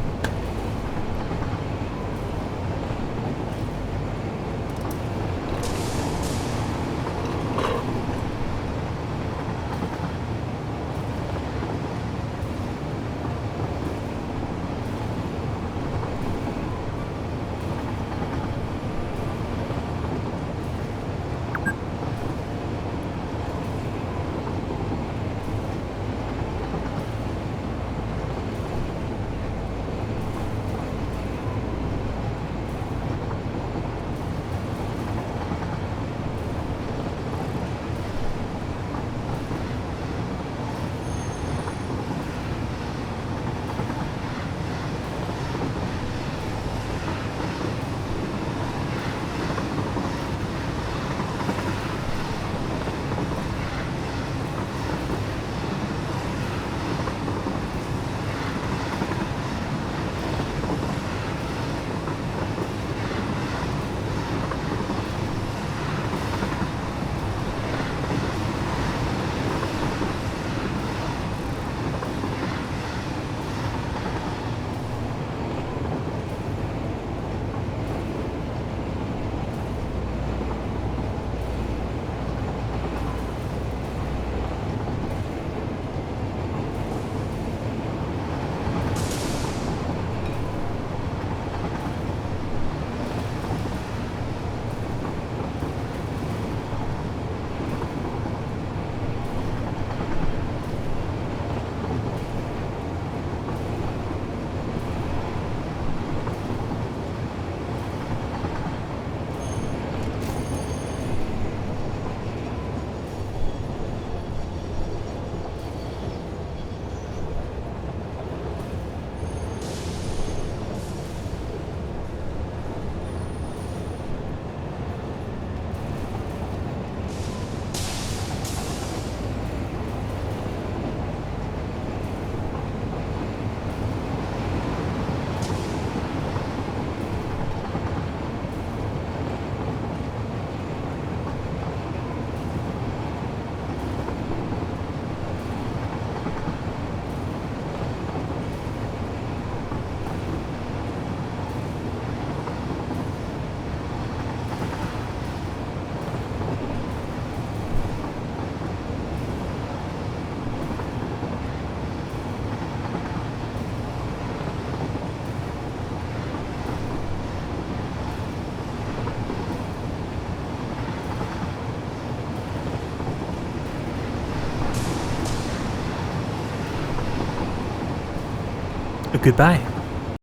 Goodbye.